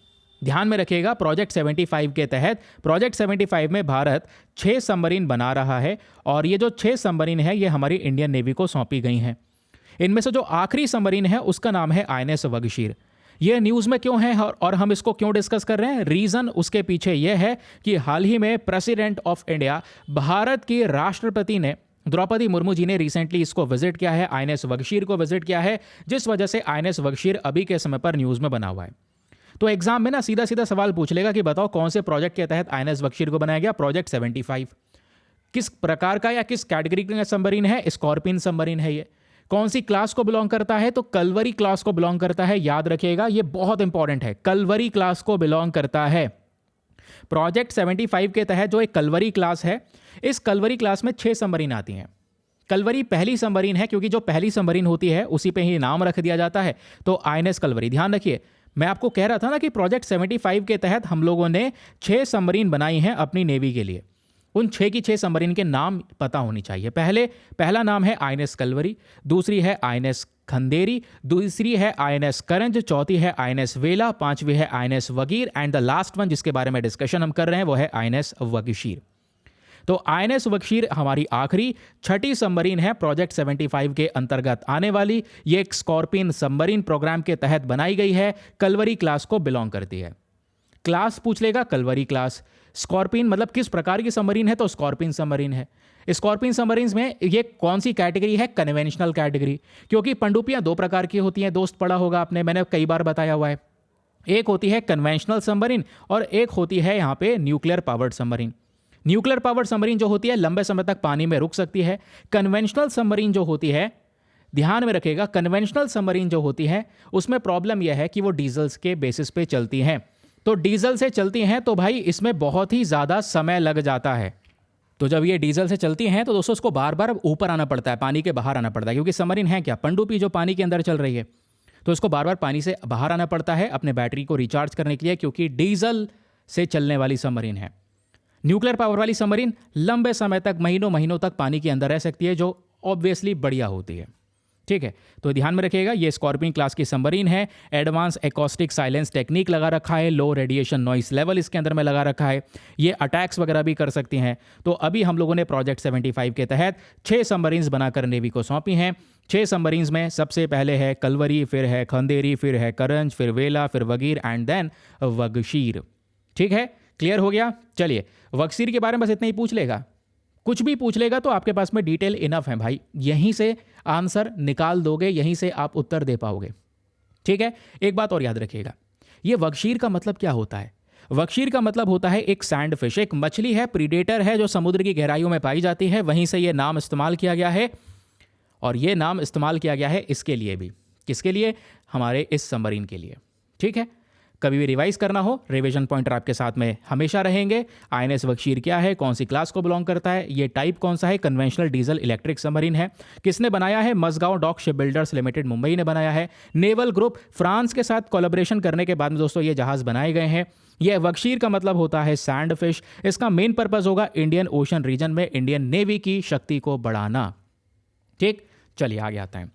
ध्यान में रखिएगा, प्रोजेक्ट 75 के तहत, प्रोजेक्ट 75 में भारत 6 सबमरीन बना रहा है और ये जो 6 सबमरीन है ये हमारी इंडियन नेवी को सौंपी गई हैं। इनमें से जो आखिरी सबमरीन है उसका नाम है आईएनएस वगशीर। ये न्यूज़ में क्यों है और हम इसको क्यों डिस्कस कर रहे हैं? रीज़न उसके पीछे यह है कि हाल ही में प्रेसिडेंट ऑफ इंडिया, भारत की राष्ट्रपति ने, द्रौपदी मुर्मू जी ने रिसेंटली इसको विजिट किया है, आईएनएस वगशीर को विजिट किया है, जिस वजह से आईएनएस वगशीर अभी के समय पर न्यूज़ में बना हुआ है। तो एग्जाम में ना सीधा सीधा सवाल पूछ लेगा कि बताओ कौन से प्रोजेक्ट के तहत आईएनएस वगशीर को बनाया गया? प्रोजेक्ट 75। किस प्रकार का या किस कैटेगरी का सबमरीन है? स्कॉर्पियन सबमरीन है। ये कौन सी क्लास को बिलोंग करता है? तो कलवरी क्लास को बिलोंग करता है। याद रखिएगा, ये बहुत इंपॉर्टेंट है, कलवरी क्लास को बिलोंग करता है। प्रोजेक्ट 75 के तहत जो एक कलवरी क्लास है, इस कलवरी क्लास में 6 सबमरीन आती हैं। कलवरी पहली सबमरीन है, क्योंकि जो पहली सबमरीन होती है उसी पे ही नाम रख दिया जाता है, तो आईएनएस कलवरी। ध्यान रखिए, मैं आपको कह रहा था ना कि प्रोजेक्ट 75 के तहत हम लोगों ने 6 सबमरीन बनाई हैं अपनी नेवी के लिए। उन 6 की 6 सबमरीन के नाम पता होनी चाहिए। पहला नाम है आईएनएस कलवरी, दूसरी है आईएनएस खंदेरी, दूसरी है आईएनएस करंज, चौथी है आईएनएस वेला, पांचवी है INS Vagir and the last one जिसके बारे में डिस्कशन हम कर रहे हैं वो है आईएनएस वगशीर। तो आईएनएस वगशीर हमारी आखिरी छठी सबमरीन है प्रोजेक्ट 75 के अंतर्गत आने वाली। ये एक स्कॉर्पियन सबमरीन प्रोग्राम के तहत बनाई गई है, कलवरी क्लास को बिलोंग करती है। क्लास पूछ लेगा, कलवरी क्लास। स्कॉर्पियन मतलब किस प्रकार की सबमरीन है? तो स्कॉर्पियन सबमरीन है। स्कॉर्पियन सबमरीन्स में ये कौन सी कैटेगरी है? कन्वेंशनल कैटेगरी, क्योंकि पनडुब्बियां 2 प्रकार की होती हैं दोस्त, पढ़ा होगा आपने, मैंने कई बार बताया हुआ है। एक होती है कन्वेंशनल सबमरीन और एक होती है यहाँ पे nuclear powered submarine. Nuclear powered submarine जो होती है लंबे समय तक पानी में रुक सकती है। कन्वेंशनल सबमरीन जो होती है, ध्यान में रखिएगा, कन्वेंशनल सबमरीन जो होती है उसमें प्रॉब्लम यह है कि वो डीजल्स के बेसिस पे चलती हैं। तो डीजल से चलती हैं तो भाई इसमें बहुत ही ज़्यादा समय लग जाता है। तो जब ये डीजल से चलती हैं तो दोस्तों उसको बार बार ऊपर आना पड़ता है, पानी के बाहर आना पड़ता है, क्योंकि सबमरीन है क्या? पनडुब्बी जो पानी के अंदर चल रही है, तो उसको बार बार पानी से बाहर आना पड़ता है अपने बैटरी को रिचार्ज करने के लिए, क्योंकि डीजल से चलने वाली सबमरीन है। न्यूक्लियर पावर वाली सबमरीन लंबे समय तक, महीनों महीनों तक पानी के अंदर रह सकती है, जो ऑब्वियसली बढ़िया होती है। ठीक है, तो ध्यान में रखिएगा, ये स्कॉर्पियन क्लास की सबमरीन है। एडवांस एकॉस्टिक साइलेंस टेक्निक लगा रखा है, लो रेडिएशन नॉइस लेवल इसके अंदर में लगा रखा है, ये अटैक्स वगैरह भी कर सकती हैं। तो अभी हम लोगों ने प्रोजेक्ट 75 के तहत 6 सबमरीन्स बनाकर नेवी को सौंपी हैं। 6 सबमरीन्स में सबसे पहले है कलवरी, फिर है खंदेरी, फिर है करंज, फिर वेला, फिर वगीर एंड देन वगशीर। ठीक है, क्लियर हो गया? चलिए, वगशीर के बारे में बस इतना ही पूछ लेगा, कुछ भी पूछ लेगा तो आपके पास में डिटेल इनफ है भाई, यहीं से आंसर निकाल दोगे, यहीं से आप उत्तर दे पाओगे। ठीक है, एक बात और याद रखिएगा, ये वगशीर का मतलब क्या होता है? वगशीर का मतलब होता है एक सैंड फिश, एक मछली है, प्रीडेटर है, जो समुद्र की गहराइयों में पाई जाती है, वहीं से ये नाम इस्तेमाल किया गया है। और ये नाम इस्तेमाल किया गया है इसके लिए भी, किसके लिए? हमारे इस सबमरीन के लिए। ठीक है, कभी भी रिवाइज करना हो, रिवीजन पॉइंटर आपके साथ में हमेशा रहेंगे। आईएनएस बख्शीर क्या है, कौन सी क्लास को बिलोंग करता है, ये टाइप कौन सा है, कन्वेंशनल डीजल इलेक्ट्रिक सबमरीन है, किसने बनाया है, Mazagon dock ship builders limited Mumbai ने बनाया है। नेवल ग्रुप फ्रांस के साथ कोलैबोरेशन करने के बाद में दोस्तों ये जहाज बनाए गए हैं। यह बख्शीर का मतलब होता है सैंड फिश। इसका मेन पर्पस होगा इंडियन ओशन रीजन में इंडियन नेवी की शक्ति को बढ़ाना। ठीक, चलिए आगे आते हैं।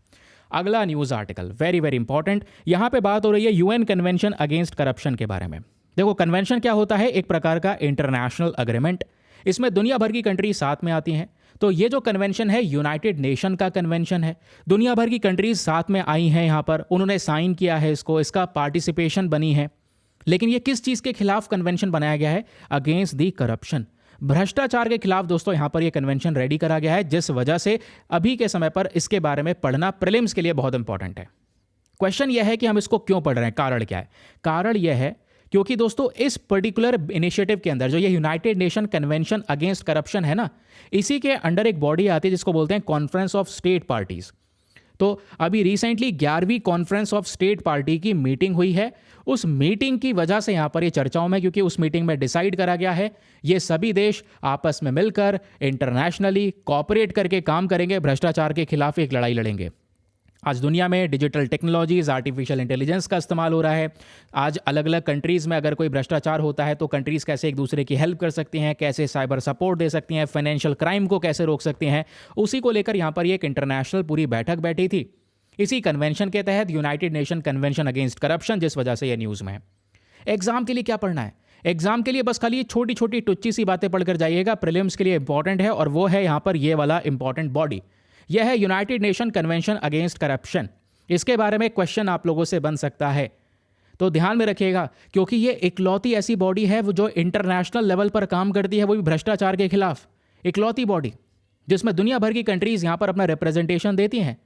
अगला news article very very important. यहां पे बात हो रही है यूएन कन्वेंशन अगेंस्ट करप्शन के बारे में। देखो, कन्वेंशन क्या होता है, एक प्रकार का इंटरनेशनल अग्रीमेंट। इसमें दुनिया भर की कंट्री साथ में आती हैं। तो ये जो कन्वेंशन है यूनाइटेड नेशन का कन्वेंशन है। दुनिया भर की कंट्रीज साथ में आई हैं, यहां पर उन्होंने साइन किया है इसको, इसका पार्टिसिपेशन बनी है। लेकिन ये किस चीज़ के खिलाफ कन्वेंशन बनाया गया है, अगेंस्ट दी करप्शन, भ्रष्टाचार के खिलाफ दोस्तों यहां पर यह कन्वेंशन रेडी करा गया है, जिस वजह से अभी के समय पर इसके बारे में पढ़ना प्रीलिम्स के लिए बहुत इंपॉर्टेंट है। क्वेश्चन यह है कि हम इसको क्यों पढ़ रहे हैं, कारण क्या है। कारण यह है क्योंकि दोस्तों इस पर्टिकुलर इनिशिएटिव के अंदर जो ये United nation convention against corruption है ना, इसी के अंडर एक बॉडी आती है जिसको बोलते हैं कॉन्फ्रेंस ऑफ स्टेट पार्टीज। तो अभी रिसेंटली 11वीं कॉन्फ्रेंस ऑफ स्टेट पार्टी की मीटिंग हुई है। उस मीटिंग की वजह से यहां पर ये चर्चाओं में, क्योंकि उस मीटिंग में डिसाइड करा गया है ये सभी देश आपस में मिलकर इंटरनेशनली कोऑपरेट करके काम करेंगे, भ्रष्टाचार के खिलाफ एक लड़ाई लड़ेंगे। आज दुनिया में डिजिटल टेक्नोलॉजीज, आर्टिफिशियल इंटेलिजेंस का इस्तेमाल हो रहा है। आज अलग अलग कंट्रीज़ में अगर कोई भ्रष्टाचार होता है तो कंट्रीज़ कैसे एक दूसरे की हेल्प कर सकती हैं, कैसे साइबर सपोर्ट दे सकती हैं, फाइनेंशियल क्राइम को कैसे रोक सकती हैं, उसी को लेकर यहाँ पर एक इंटरनेशनल पूरी बैठक बैठी थी इसी कन्वेंशन के तहत, United nation convention against corruption, जिस वजह से ये न्यूज़ में है। एग्जाम के लिए क्या पढ़ना है, एग्जाम के लिए बस खाली छोटी छोटी टुच्ची सी बातें पढ़कर जाइएगा, प्रीलिम्स के लिए इंपॉर्टेंट है, और वो है यहाँ पर ये वाला इंपॉर्टेंट बॉडी, यह है United nation convention against corruption. इसके बारे में क्वेश्चन आप लोगों से बन सकता है, तो ध्यान में रखिएगा, क्योंकि ये इकलौती ऐसी बॉडी है वो जो इंटरनेशनल लेवल पर काम करती है, वो भी भ्रष्टाचार के खिलाफ, इकलौती बॉडी जिसमें दुनिया भर की कंट्रीज यहां पर अपना रिप्रेजेंटेशन देती हैं।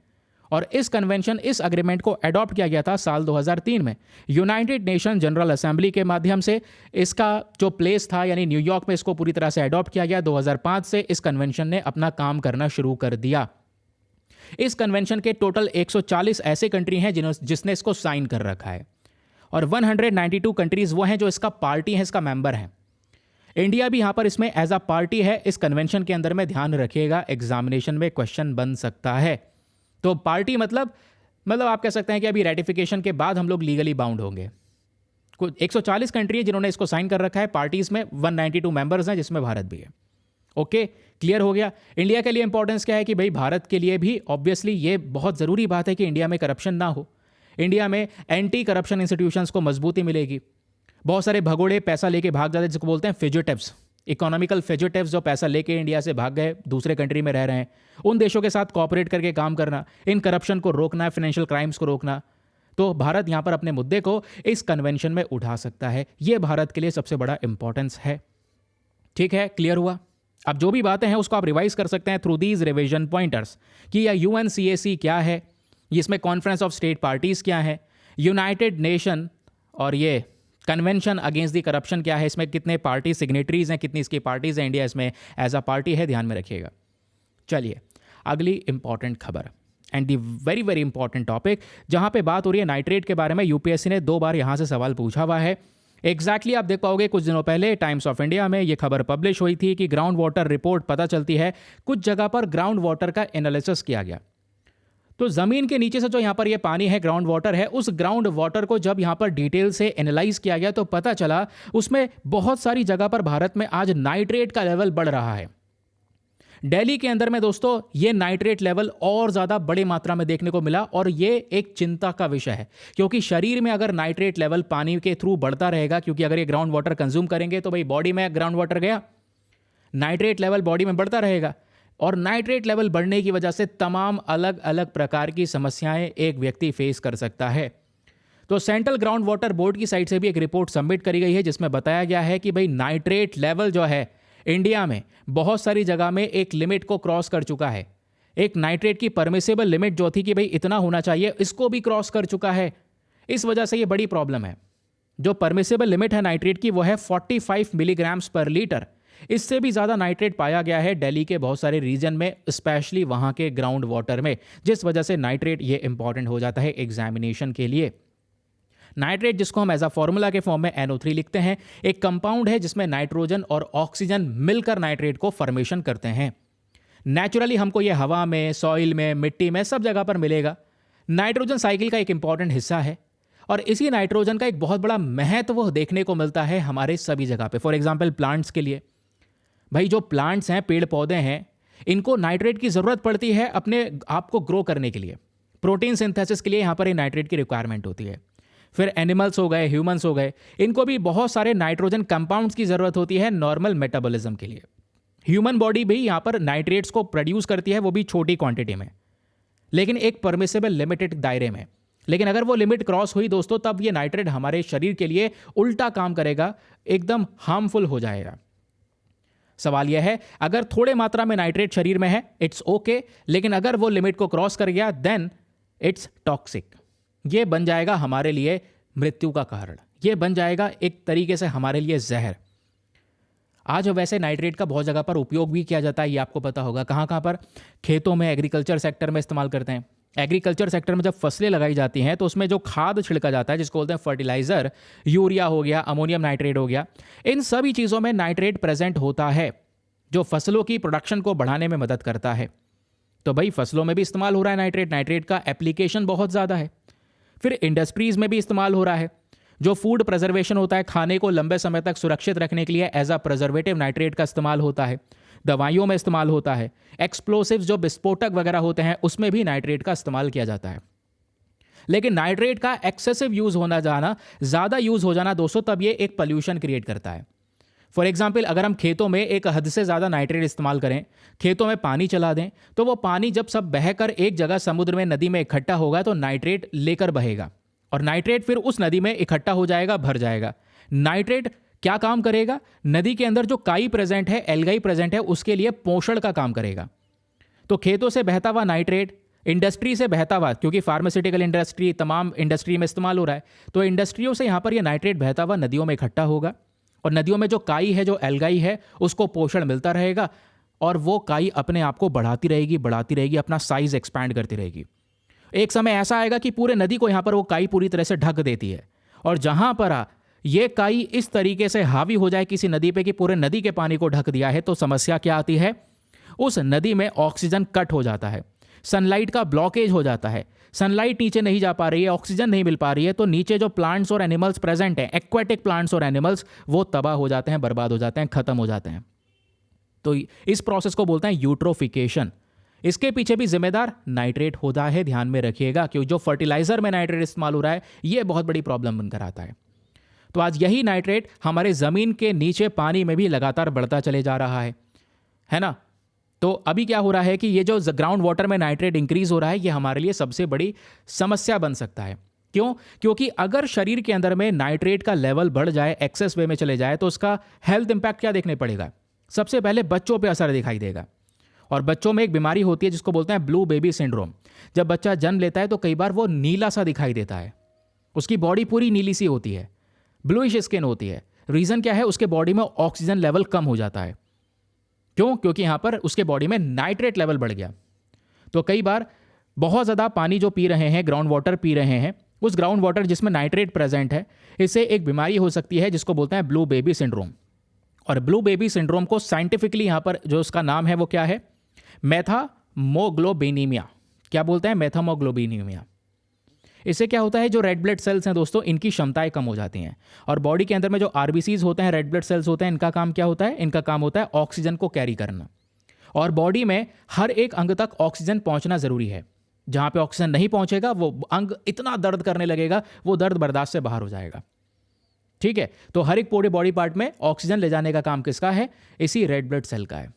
और इस कन्वेंशन, इस अग्रीमेंट को अडॉप्ट किया गया था साल 2003 में यूनाइटेड नेशन जनरल असेंबली के माध्यम से। इसका जो प्लेस था यानी न्यूयॉर्क में इसको पूरी तरह से अडॉप्ट किया गया। 2005 से इस कन्वेंशन ने अपना काम करना शुरू कर दिया। इस कन्वेंशन के टोटल 140 ऐसे कंट्री हैं जिसने इसको साइन कर रखा है, और 192 कंट्रीज वो हैं जो इसका पार्टी है, इसका मेंबर है। इंडिया भी यहां पर इसमें एज अ पार्टी है इस कन्वेंशन के अंदर में, ध्यान रखिएगा एग्जामिनेशन में क्वेश्चन बन सकता है। तो पार्टी मतलब आप कह सकते हैं कि अभी रेटिफिकेशन के बाद हम लोग लीगली बाउंड होंगे। कुछ 140 कंट्री है जिन्होंने इसको साइन कर रखा है, पार्टीज में 192 मेंबर्स हैं जिसमें भारत भी है। ओके, क्लियर हो गया। इंडिया के लिए इंपॉर्टेंस क्या है कि भाई भारत के लिए भी ऑब्वियसली ये बहुत ज़रूरी बात है कि इंडिया में करप्शन ना हो, इंडिया में एंटी करप्शन इंस्टीट्यूशंस को मजबूती मिलेगी। बहुत सारे भगोड़े पैसा लेके भाग जाते हैं जिसको बोलते हैं फिजिटिव्स, इकोनॉमिकल फिजिटिव्स, जो पैसा लेके इंडिया से भाग गए दूसरे कंट्री में रह रहे हैं, उन देशों के साथ कोऑपरेट करके काम करना, इन करप्शन को रोकना, फाइनेंशियल क्राइम्स को रोकना। तो भारत यहां पर अपने मुद्दे को इस कन्वेंशन में उठा सकता है, यह भारत के लिए सबसे बड़ा इंपॉर्टेंस है। ठीक है, क्लियर हुआ। अब जो भी बातें हैं उसको आप रिवाइज कर सकते हैं थ्रू दीज रिविजन पॉइंटर्स कि यह यूएनसीएसी क्या है, इसमें कॉन्फ्रेंस ऑफ स्टेट पार्टीज क्या है, यूनाइटेड नेशन और ये कन्वेंशन अगेंस्ट दी करप्शन क्या है, इसमें कितने पार्टी सिग्नेटरीज हैं, कितनी इसकी पार्टीज हैं, इंडिया इसमें एज अ पार्टी है, ध्यान में रखिएगा। चलिए अगली इंपॉर्टेंट खबर and the very very important topic, जहां पे बात हो रही है नाइट्रेट के बारे में। यूपीएससी ने 2 बार यहां से सवाल पूछा हुआ है। एग्जैक्टली आप देख पाओगे कुछ दिनों पहले टाइम्स ऑफ इंडिया में ये खबर पब्लिश हुई थी कि ग्राउंड वाटर रिपोर्ट पता चलती है कुछ जगह पर ग्राउंड वाटर का एनालिसिस किया गया। तो जमीन के नीचे से जो यहां पर ये पानी है, ग्राउंड वाटर है, उस ग्राउंड वाटर को जब यहां पर डिटेल से एनालाइज किया गया तो पता चला उसमें बहुत सारी जगह पर भारत में आज नाइट्रेट का लेवल बढ़ रहा है। दिल्ली के अंदर में दोस्तों ये नाइट्रेट लेवल और ज्यादा बड़ी मात्रा में देखने को मिला, और ये एक चिंता का विषय है, क्योंकि शरीर में अगर नाइट्रेट लेवल पानी के थ्रू बढ़ता रहेगा, क्योंकि अगर ये ग्राउंड वाटर कंज्यूम करेंगे तो भाई बॉडी में ग्राउंड वाटर गया, नाइट्रेट लेवल बॉडी में बढ़ता रहेगा, और नाइट्रेट लेवल बढ़ने की वजह से तमाम अलग अलग प्रकार की समस्याएं एक व्यक्ति फेस कर सकता है। तो सेंट्रल ग्राउंड वाटर बोर्ड की साइड से भी एक रिपोर्ट सबमिट करी गई है जिसमें बताया गया है कि भाई नाइट्रेट लेवल जो है इंडिया में बहुत सारी जगह में एक लिमिट को क्रॉस कर चुका है। एक नाइट्रेट की परमिसेबल लिमिट जो थी कि भाई इतना होना चाहिए, इसको भी क्रॉस कर चुका है। इस वजह से ये बड़ी प्रॉब्लम है। जो परमिसेबल लिमिट है नाइट्रेट की वो है 45 मिलीग्राम्स पर लीटर। इससे भी ज़्यादा नाइट्रेट पाया गया है दिल्ली के बहुत सारे रीजन में, स्पेशली वहाँ के ग्राउंड वाटर में, जिस वजह से नाइट्रेट ये इंपॉर्टेंट हो जाता है एग्जामिनेशन के लिए। नाइट्रेट, जिसको हम एज अ फॉर्मूला के फॉर्म में NO3 लिखते हैं, एक कंपाउंड है जिसमें नाइट्रोजन और ऑक्सीजन मिलकर नाइट्रेट को फॉर्मेशन करते हैं। नेचुरली हमको ये हवा में, सॉइल में, मिट्टी में, सब जगह पर मिलेगा। नाइट्रोजन साइकिल का एक इंपॉर्टेंट हिस्सा है और इसी नाइट्रोजन का एक बहुत बड़ा महत्व देखने को मिलता है हमारे सभी जगह पे। फॉर एग्जांपल प्लांट्स के लिए, भाई जो प्लांट्स हैं, पेड़ पौधे हैं, इनको नाइट्रेट की ज़रूरत पड़ती है अपने आप को ग्रो करने के लिए। प्रोटीन सिंथेसिस के लिए यहाँ पर ये नाइट्रेट की रिक्वायरमेंट होती है। फिर एनिमल्स हो गए, ह्यूमंस हो गए, इनको भी बहुत सारे नाइट्रोजन कंपाउंड्स की ज़रूरत होती है नॉर्मल मेटाबॉलिज्म के लिए। ह्यूमन बॉडी भी यहाँ पर नाइट्रेट्स को प्रोड्यूस करती है, वो भी छोटी क्वांटिटी में, लेकिन एक परमिसेबल लिमिटेड दायरे में। लेकिन अगर वो लिमिट क्रॉस हुई दोस्तों, तब ये नाइट्रेट हमारे शरीर के लिए उल्टा काम करेगा, एकदम हार्मफुल हो जाएगा। सवाल यह है, अगर थोड़े मात्रा में नाइट्रेट शरीर में है इट्स ओके, लेकिन अगर वो लिमिट को क्रॉस कर गया देन इट्स टॉक्सिक। ये बन जाएगा हमारे लिए मृत्यु का कारण, ये बन जाएगा एक तरीके से हमारे लिए जहर। आज वैसे नाइट्रेट का बहुत जगह पर उपयोग भी किया जाता है, ये आपको पता होगा। कहाँ कहाँ पर? खेतों में, एग्रीकल्चर सेक्टर में इस्तेमाल करते हैं। एग्रीकल्चर सेक्टर में जब फसलें लगाई जाती हैं तो उसमें जो खाद छिड़का जाता है, जिसको बोलते हैं फर्टिलाइजर, यूरिया हो गया, अमोनियम नाइट्रेट हो गया, इन सभी चीज़ों में नाइट्रेट प्रेजेंट होता है जो फसलों की प्रोडक्शन को बढ़ाने में मदद करता है। तो भाई फसलों में भी इस्तेमाल हो रहा है नाइट्रेट, नाइट्रेट का एप्लीकेशन बहुत ज़्यादा है। फिर इंडस्ट्रीज़ में भी इस्तेमाल हो रहा है। जो फूड प्रिजर्वेशन होता है, खाने को लंबे समय तक सुरक्षित रखने के लिए एज अ प्रिजर्वेटिव नाइट्रेट का इस्तेमाल होता है। दवाइयों में इस्तेमाल होता है। एक्सप्लोसिव्स जो विस्फोटक वगैरह होते हैं उसमें भी नाइट्रेट का इस्तेमाल किया जाता है। लेकिन नाइट्रेट का एक्सेसिव यूज होना जाना, ज़्यादा यूज हो जाना दोस्तों, तब ये एक पॉल्यूशन क्रिएट करता है। फॉर एग्जाम्पल, अगर हम खेतों में एक हद से ज़्यादा नाइट्रेट इस्तेमाल करें, खेतों में पानी चला दें, तो वो पानी जब सब बहकर एक जगह समुद्र में, नदी में इकट्ठा होगा तो नाइट्रेट लेकर बहेगा और नाइट्रेट फिर उस नदी में इकट्ठा हो जाएगा, भर जाएगा। नाइट्रेट क्या काम करेगा? नदी के अंदर जो काई प्रेजेंट है, एल्गाई प्रेजेंट है, उसके लिए पोषण का काम करेगा। तो खेतों से बहता हुआ नाइट्रेट, इंडस्ट्री से बहता हुआ, क्योंकि फार्मास्यूटिकल इंडस्ट्री, तमाम इंडस्ट्री में इस्तेमाल हो रहा है, तो इंडस्ट्रियों से यहाँ पर यह नाइट्रेट बहता हुआ नदियों में इकट्ठा होगा और नदियों में जो काई है, जो एल्गाई है, उसको पोषण मिलता रहेगा और वो काई अपने आप को बढ़ाती रहेगी, अपना साइज एक्सपैंड करती रहेगी। एक समय ऐसा आएगा कि पूरे नदी को यहाँ पर वो काई पूरी तरह से ढक देती है और जहाँ पर ये काई इस तरीके से हावी हो जाए किसी नदी पे कि पूरे नदी के पानी को ढक दिया है, तो समस्या क्या आती है? उस नदी में ऑक्सीजन कट हो जाता है, सनलाइट का ब्लॉकेज हो जाता है, सनलाइट नीचे नहीं जा पा रही है, ऑक्सीजन नहीं मिल पा रही है, तो नीचे जो प्लांट्स और एनिमल्स प्रेजेंट हैं, एक्वेटिक प्लांट्स और एनिमल्स, वो तबाह हो जाते हैं, बर्बाद हो जाते हैं, खत्म हो जाते हैं। तो इस प्रोसेस को बोलते हैं यूट्रोफिकेशन। इसके पीछे भी जिम्मेदार नाइट्रेट होता है, ध्यान में रखिएगा, क्योंकि जो फर्टिलाइजर में नाइट्रेट इस्तेमाल हो रहा है, ये बहुत बड़ी प्रॉब्लम बनकर आता है। तो आज यही नाइट्रेट हमारे ज़मीन के नीचे पानी में भी लगातार बढ़ता चले जा रहा है ना? तो अभी क्या हो रहा है कि ये जो ग्राउंड वाटर में नाइट्रेट इंक्रीज हो रहा है, ये हमारे लिए सबसे बड़ी समस्या बन सकता है। क्यों? क्योंकि अगर शरीर के अंदर में नाइट्रेट का लेवल बढ़ जाए, एक्सेस वे में चले जाए, तो उसका हेल्थ इंपैक्ट क्या देखने पड़ेगा? सबसे पहले बच्चों पर असर दिखाई देगा। और बच्चों में एक बीमारी होती है जिसको बोलते हैं ब्लू बेबी सिंड्रोम। जब बच्चा जन्म लेता है तो कई बार वो नीला सा दिखाई देता है, उसकी बॉडी पूरी नीली सी होती है, ब्लूइश स्किन होती है। रीज़न क्या है? उसके बॉडी में ऑक्सीजन लेवल कम हो जाता है। क्यों? क्योंकि यहाँ पर उसके बॉडी में नाइट्रेट लेवल बढ़ गया। तो कई बार बहुत ज़्यादा पानी जो पी रहे हैं, ग्राउंड वाटर पी रहे हैं, उस ग्राउंड वाटर जिसमें नाइट्रेट प्रेजेंट है, इससे एक बीमारी हो सकती है जिसको बोलते हैं ब्लू बेबी सिंड्रोम। और ब्लू बेबी सिंड्रोम को साइंटिफिकली यहाँ पर जो उसका नाम है वो क्या है? मेथामोग्लोबिनीमिया। क्या बोलते हैं? मेथामोग्लोबिनीमिया। इससे क्या होता है? जो रेड ब्लड सेल्स हैं दोस्तों, इनकी क्षमताएं कम हो जाती हैं और बॉडी के अंदर में जो आरबीसीज होते हैं, रेड ब्लड सेल्स होते हैं, इनका काम क्या होता है? इनका काम होता है ऑक्सीजन को कैरी करना। और बॉडी में हर एक अंग तक ऑक्सीजन पहुंचना जरूरी है। जहां पे ऑक्सीजन नहीं पहुंचेगा वो अंग इतना दर्द करने लगेगा, वो दर्द बर्दाश्त से बाहर हो जाएगा। ठीक है? तो हर एक पूरे बॉडी पार्ट में ऑक्सीजन ले जाने का काम किसका है? इसी रेड ब्लड सेल का है।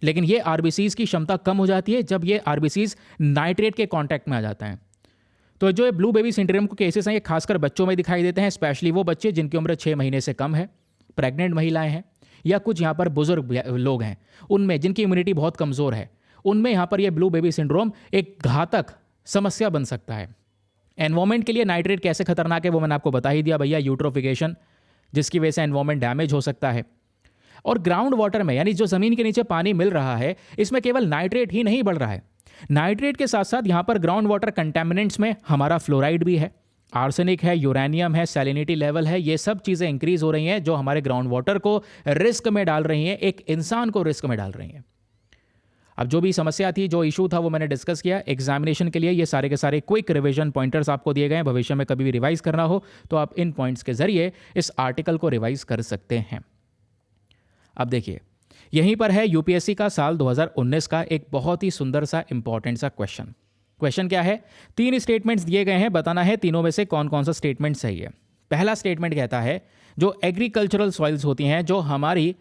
लेकिन ये आरबीसीज की क्षमता कम हो जाती है जब ये आरबीसीज नाइट्रेट के कांटेक्ट में आ जाता है। तो जो ब्लू बेबी सिंड्रोम के केसेस हैं, ये खासकर बच्चों में दिखाई देते हैं, स्पेशली वो बच्चे जिनकी उम्र 6 महीने से कम है, प्रेग्नेंट महिलाएं हैं, या कुछ यहाँ पर बुजुर्ग लोग हैं, उनमें जिनकी इम्यूनिटी बहुत कमज़ोर है, उनमें यहाँ पर ये ब्लू बेबी सिंड्रोम एक घातक समस्या बन सकता है। एनवायरमेंट के लिए नाइट्रेट कैसे खतरनाक है वो मैंने आपको बता ही दिया भैया, यूट्रोफिकेशन, जिसकी वजह से एनवायरमेंट डैमेज हो सकता है। और ग्राउंड वाटर में, यानी जो ज़मीन के नीचे पानी मिल रहा है, इसमें केवल नाइट्रेट ही नहीं बढ़ रहा है। नाइट्रेट के साथ साथ यहाँ पर ग्राउंड वाटर कंटेमिनेंट्स में हमारा फ्लोराइड भी है, आर्सेनिक है, यूरेनियम है, सैलिनिटी लेवल है, ये सब चीज़ें इंक्रीज हो रही हैं जो हमारे ग्राउंड वाटर को रिस्क में डाल रही हैं, एक इंसान को रिस्क में डाल रही हैं। अब जो भी समस्या थी, जो इशू था, वो मैंने डिस्कस किया। एग्जामिनेशन के लिए ये सारे के सारे क्विक रिवीजन पॉइंटर्स आपको दिए गए हैं। भविष्य में कभी भी रिवाइज करना हो तो आप इन पॉइंट्स के जरिए इस आर्टिकल को रिवाइज कर सकते हैं। अब देखिए, यहीं पर है यूपीएससी का साल 2019 का एक बहुत ही सुंदर सा इंपॉर्टेंट सा क्वेश्चन। क्वेश्चन क्या है? 3 स्टेटमेंट्स दिए गए हैं, बताना है तीनों में से कौन कौन सा स्टेटमेंट सही है। पहला स्टेटमेंट कहता है जो एग्रीकल्चरल सॉइल्स होती हैं, जो हमारी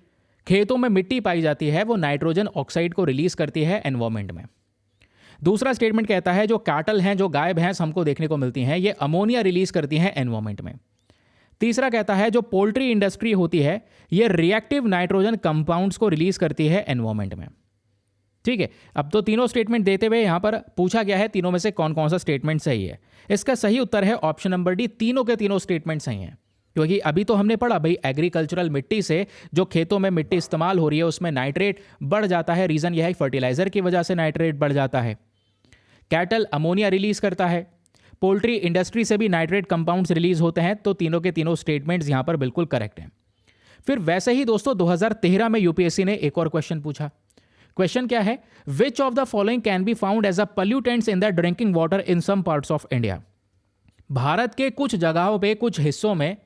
खेतों में मिट्टी पाई जाती है, वो नाइट्रोजन ऑक्साइड को रिलीज करती है एनवायरमेंट में। दूसरा स्टेटमेंट कहता है जो कैटल हैं, जो गाय भैंस हमको देखने को मिलती हैं, ये अमोनिया रिलीज करती हैं एनवायरमेंट में। तीसरा कहता है जो पोल्ट्री इंडस्ट्री होती है, ये रिएक्टिव नाइट्रोजन कंपाउंड्स को रिलीज करती है एनवायरमेंट में। ठीक है, अब तो तीनों स्टेटमेंट देते हुए यहां पर पूछा गया है तीनों में से कौन कौन सा स्टेटमेंट सही है। इसका सही उत्तर है ऑप्शन नंबर डी, तीनों के तीनों स्टेटमेंट सही हैं। क्योंकि अभी तो हमने पढ़ा भाई, एग्रीकल्चरल मिट्टी से जो खेतों में मिट्टी इस्तेमाल हो रही है उसमें नाइट्रेट बढ़ जाता है। रीजन यह है फर्टिलाइजर की वजह से नाइट्रेट बढ़ जाता है। कैटल अमोनिया रिलीज करता है, पोल्ट्री इंडस्ट्री से भी नाइट्रेट कंपाउंड्स रिलीज होते हैं। तो तीनों के तीनों स्टेटमेंट्स यहां पर बिल्कुल करेक्ट हैं। फिर वैसे ही दोस्तों 2013 में यूपीएससी ने एक और क्वेश्चन पूछा। क्वेश्चन क्या है? Which of the following can be found as a pollutants in the drinking water in some parts of India. Bharat के कुछ जगहों पे, कुछ हिस्सों में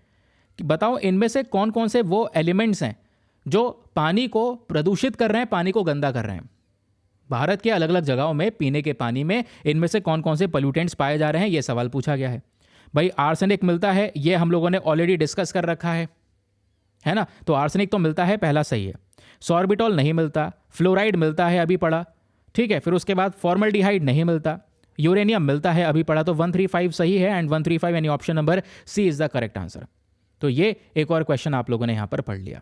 बताओ इनमें से कौन कौन से वो एलिमेंट्स हैं जो पानी को प्रदूषित कर रहे हैं, पानी को गंदा कर रहे हैं। भारत के अलग अलग जगहों में पीने के पानी में इनमें से कौन कौन से पोल्यूटेंट्स पाए जा रहे हैं, ये सवाल पूछा गया है। भाई आर्सेनिक मिलता है, ये हम लोगों ने ऑलरेडी डिस्कस कर रखा है ना। तो आर्सेनिक तो मिलता है, पहला सही है। सॉर्बिटॉल नहीं मिलता, फ्लोराइड मिलता है, अभी पढ़ा। ठीक है, फिर उसके बाद फॉर्मल्डिहाइड नहीं मिलता, यूरेनियम मिलता है, अभी पढ़ा। तो 135 सही है एंड 135 यानी option number C is the correct answer. तो ये एक और क्वेश्चन आप लोगों ने यहां पर पढ़ लिया।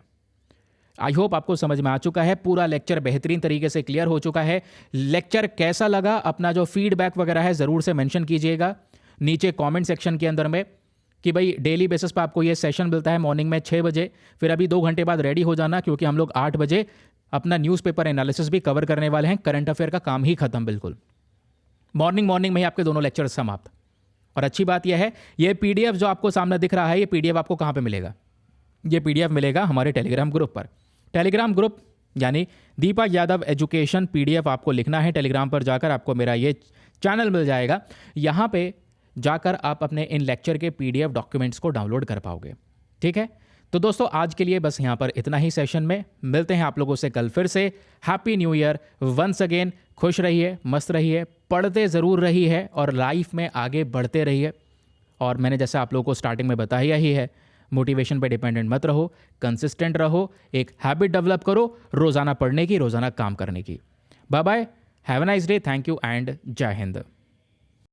आई होप आपको समझ में आ चुका है, पूरा लेक्चर बेहतरीन तरीके से क्लियर हो चुका है। लेक्चर कैसा लगा, अपना जो फीडबैक वगैरह है ज़रूर से मेंशन कीजिएगा नीचे कमेंट सेक्शन के अंदर में, कि भाई डेली बेसिस पे आपको ये सेशन मिलता है मॉर्निंग में 6 बजे। फिर अभी 2 घंटे बाद रेडी हो जाना, क्योंकि हम लोग 8 बजे अपना न्यूज़पेपर एनालिसिस भी कवर करने वाले हैं। करंट अफेयर का काम ही खत्म, बिल्कुल मॉर्निंग में ही आपके दोनों लेक्चर समाप्त। और अच्छी बात यह है, ये पीडीएफ जो आपको सामने दिख रहा है, ये पीडीएफ आपको कहाँ पे मिलेगा? ये पीडीएफ मिलेगा हमारे टेलीग्राम ग्रुप पर। टेलीग्राम ग्रुप यानी दीपक यादव एजुकेशन पीडीएफ आपको लिखना है। टेलीग्राम पर जाकर आपको मेरा ये चैनल मिल जाएगा, यहाँ पे जाकर आप अपने इन लेक्चर के पीडीएफ डॉक्यूमेंट्स को डाउनलोड कर पाओगे। ठीक है, तो दोस्तों आज के लिए बस यहाँ पर इतना ही सेशन में। मिलते हैं आप लोगों से कल फिर से। Happy new year once again. खुश रहिए, मस्त रहिए, पढ़ते ज़रूर रहिए और लाइफ में आगे बढ़ते रहिए। और मैंने जैसे आप लोगों को स्टार्टिंग में बताया ही है, मोटिवेशन पे डिपेंडेंट मत रहो, कंसिस्टेंट रहो, एक हैबिट डेवलप करो रोज़ाना पढ़ने की, रोज़ाना काम करने की। Bye bye, have a nice day, thank you and जय हिंद।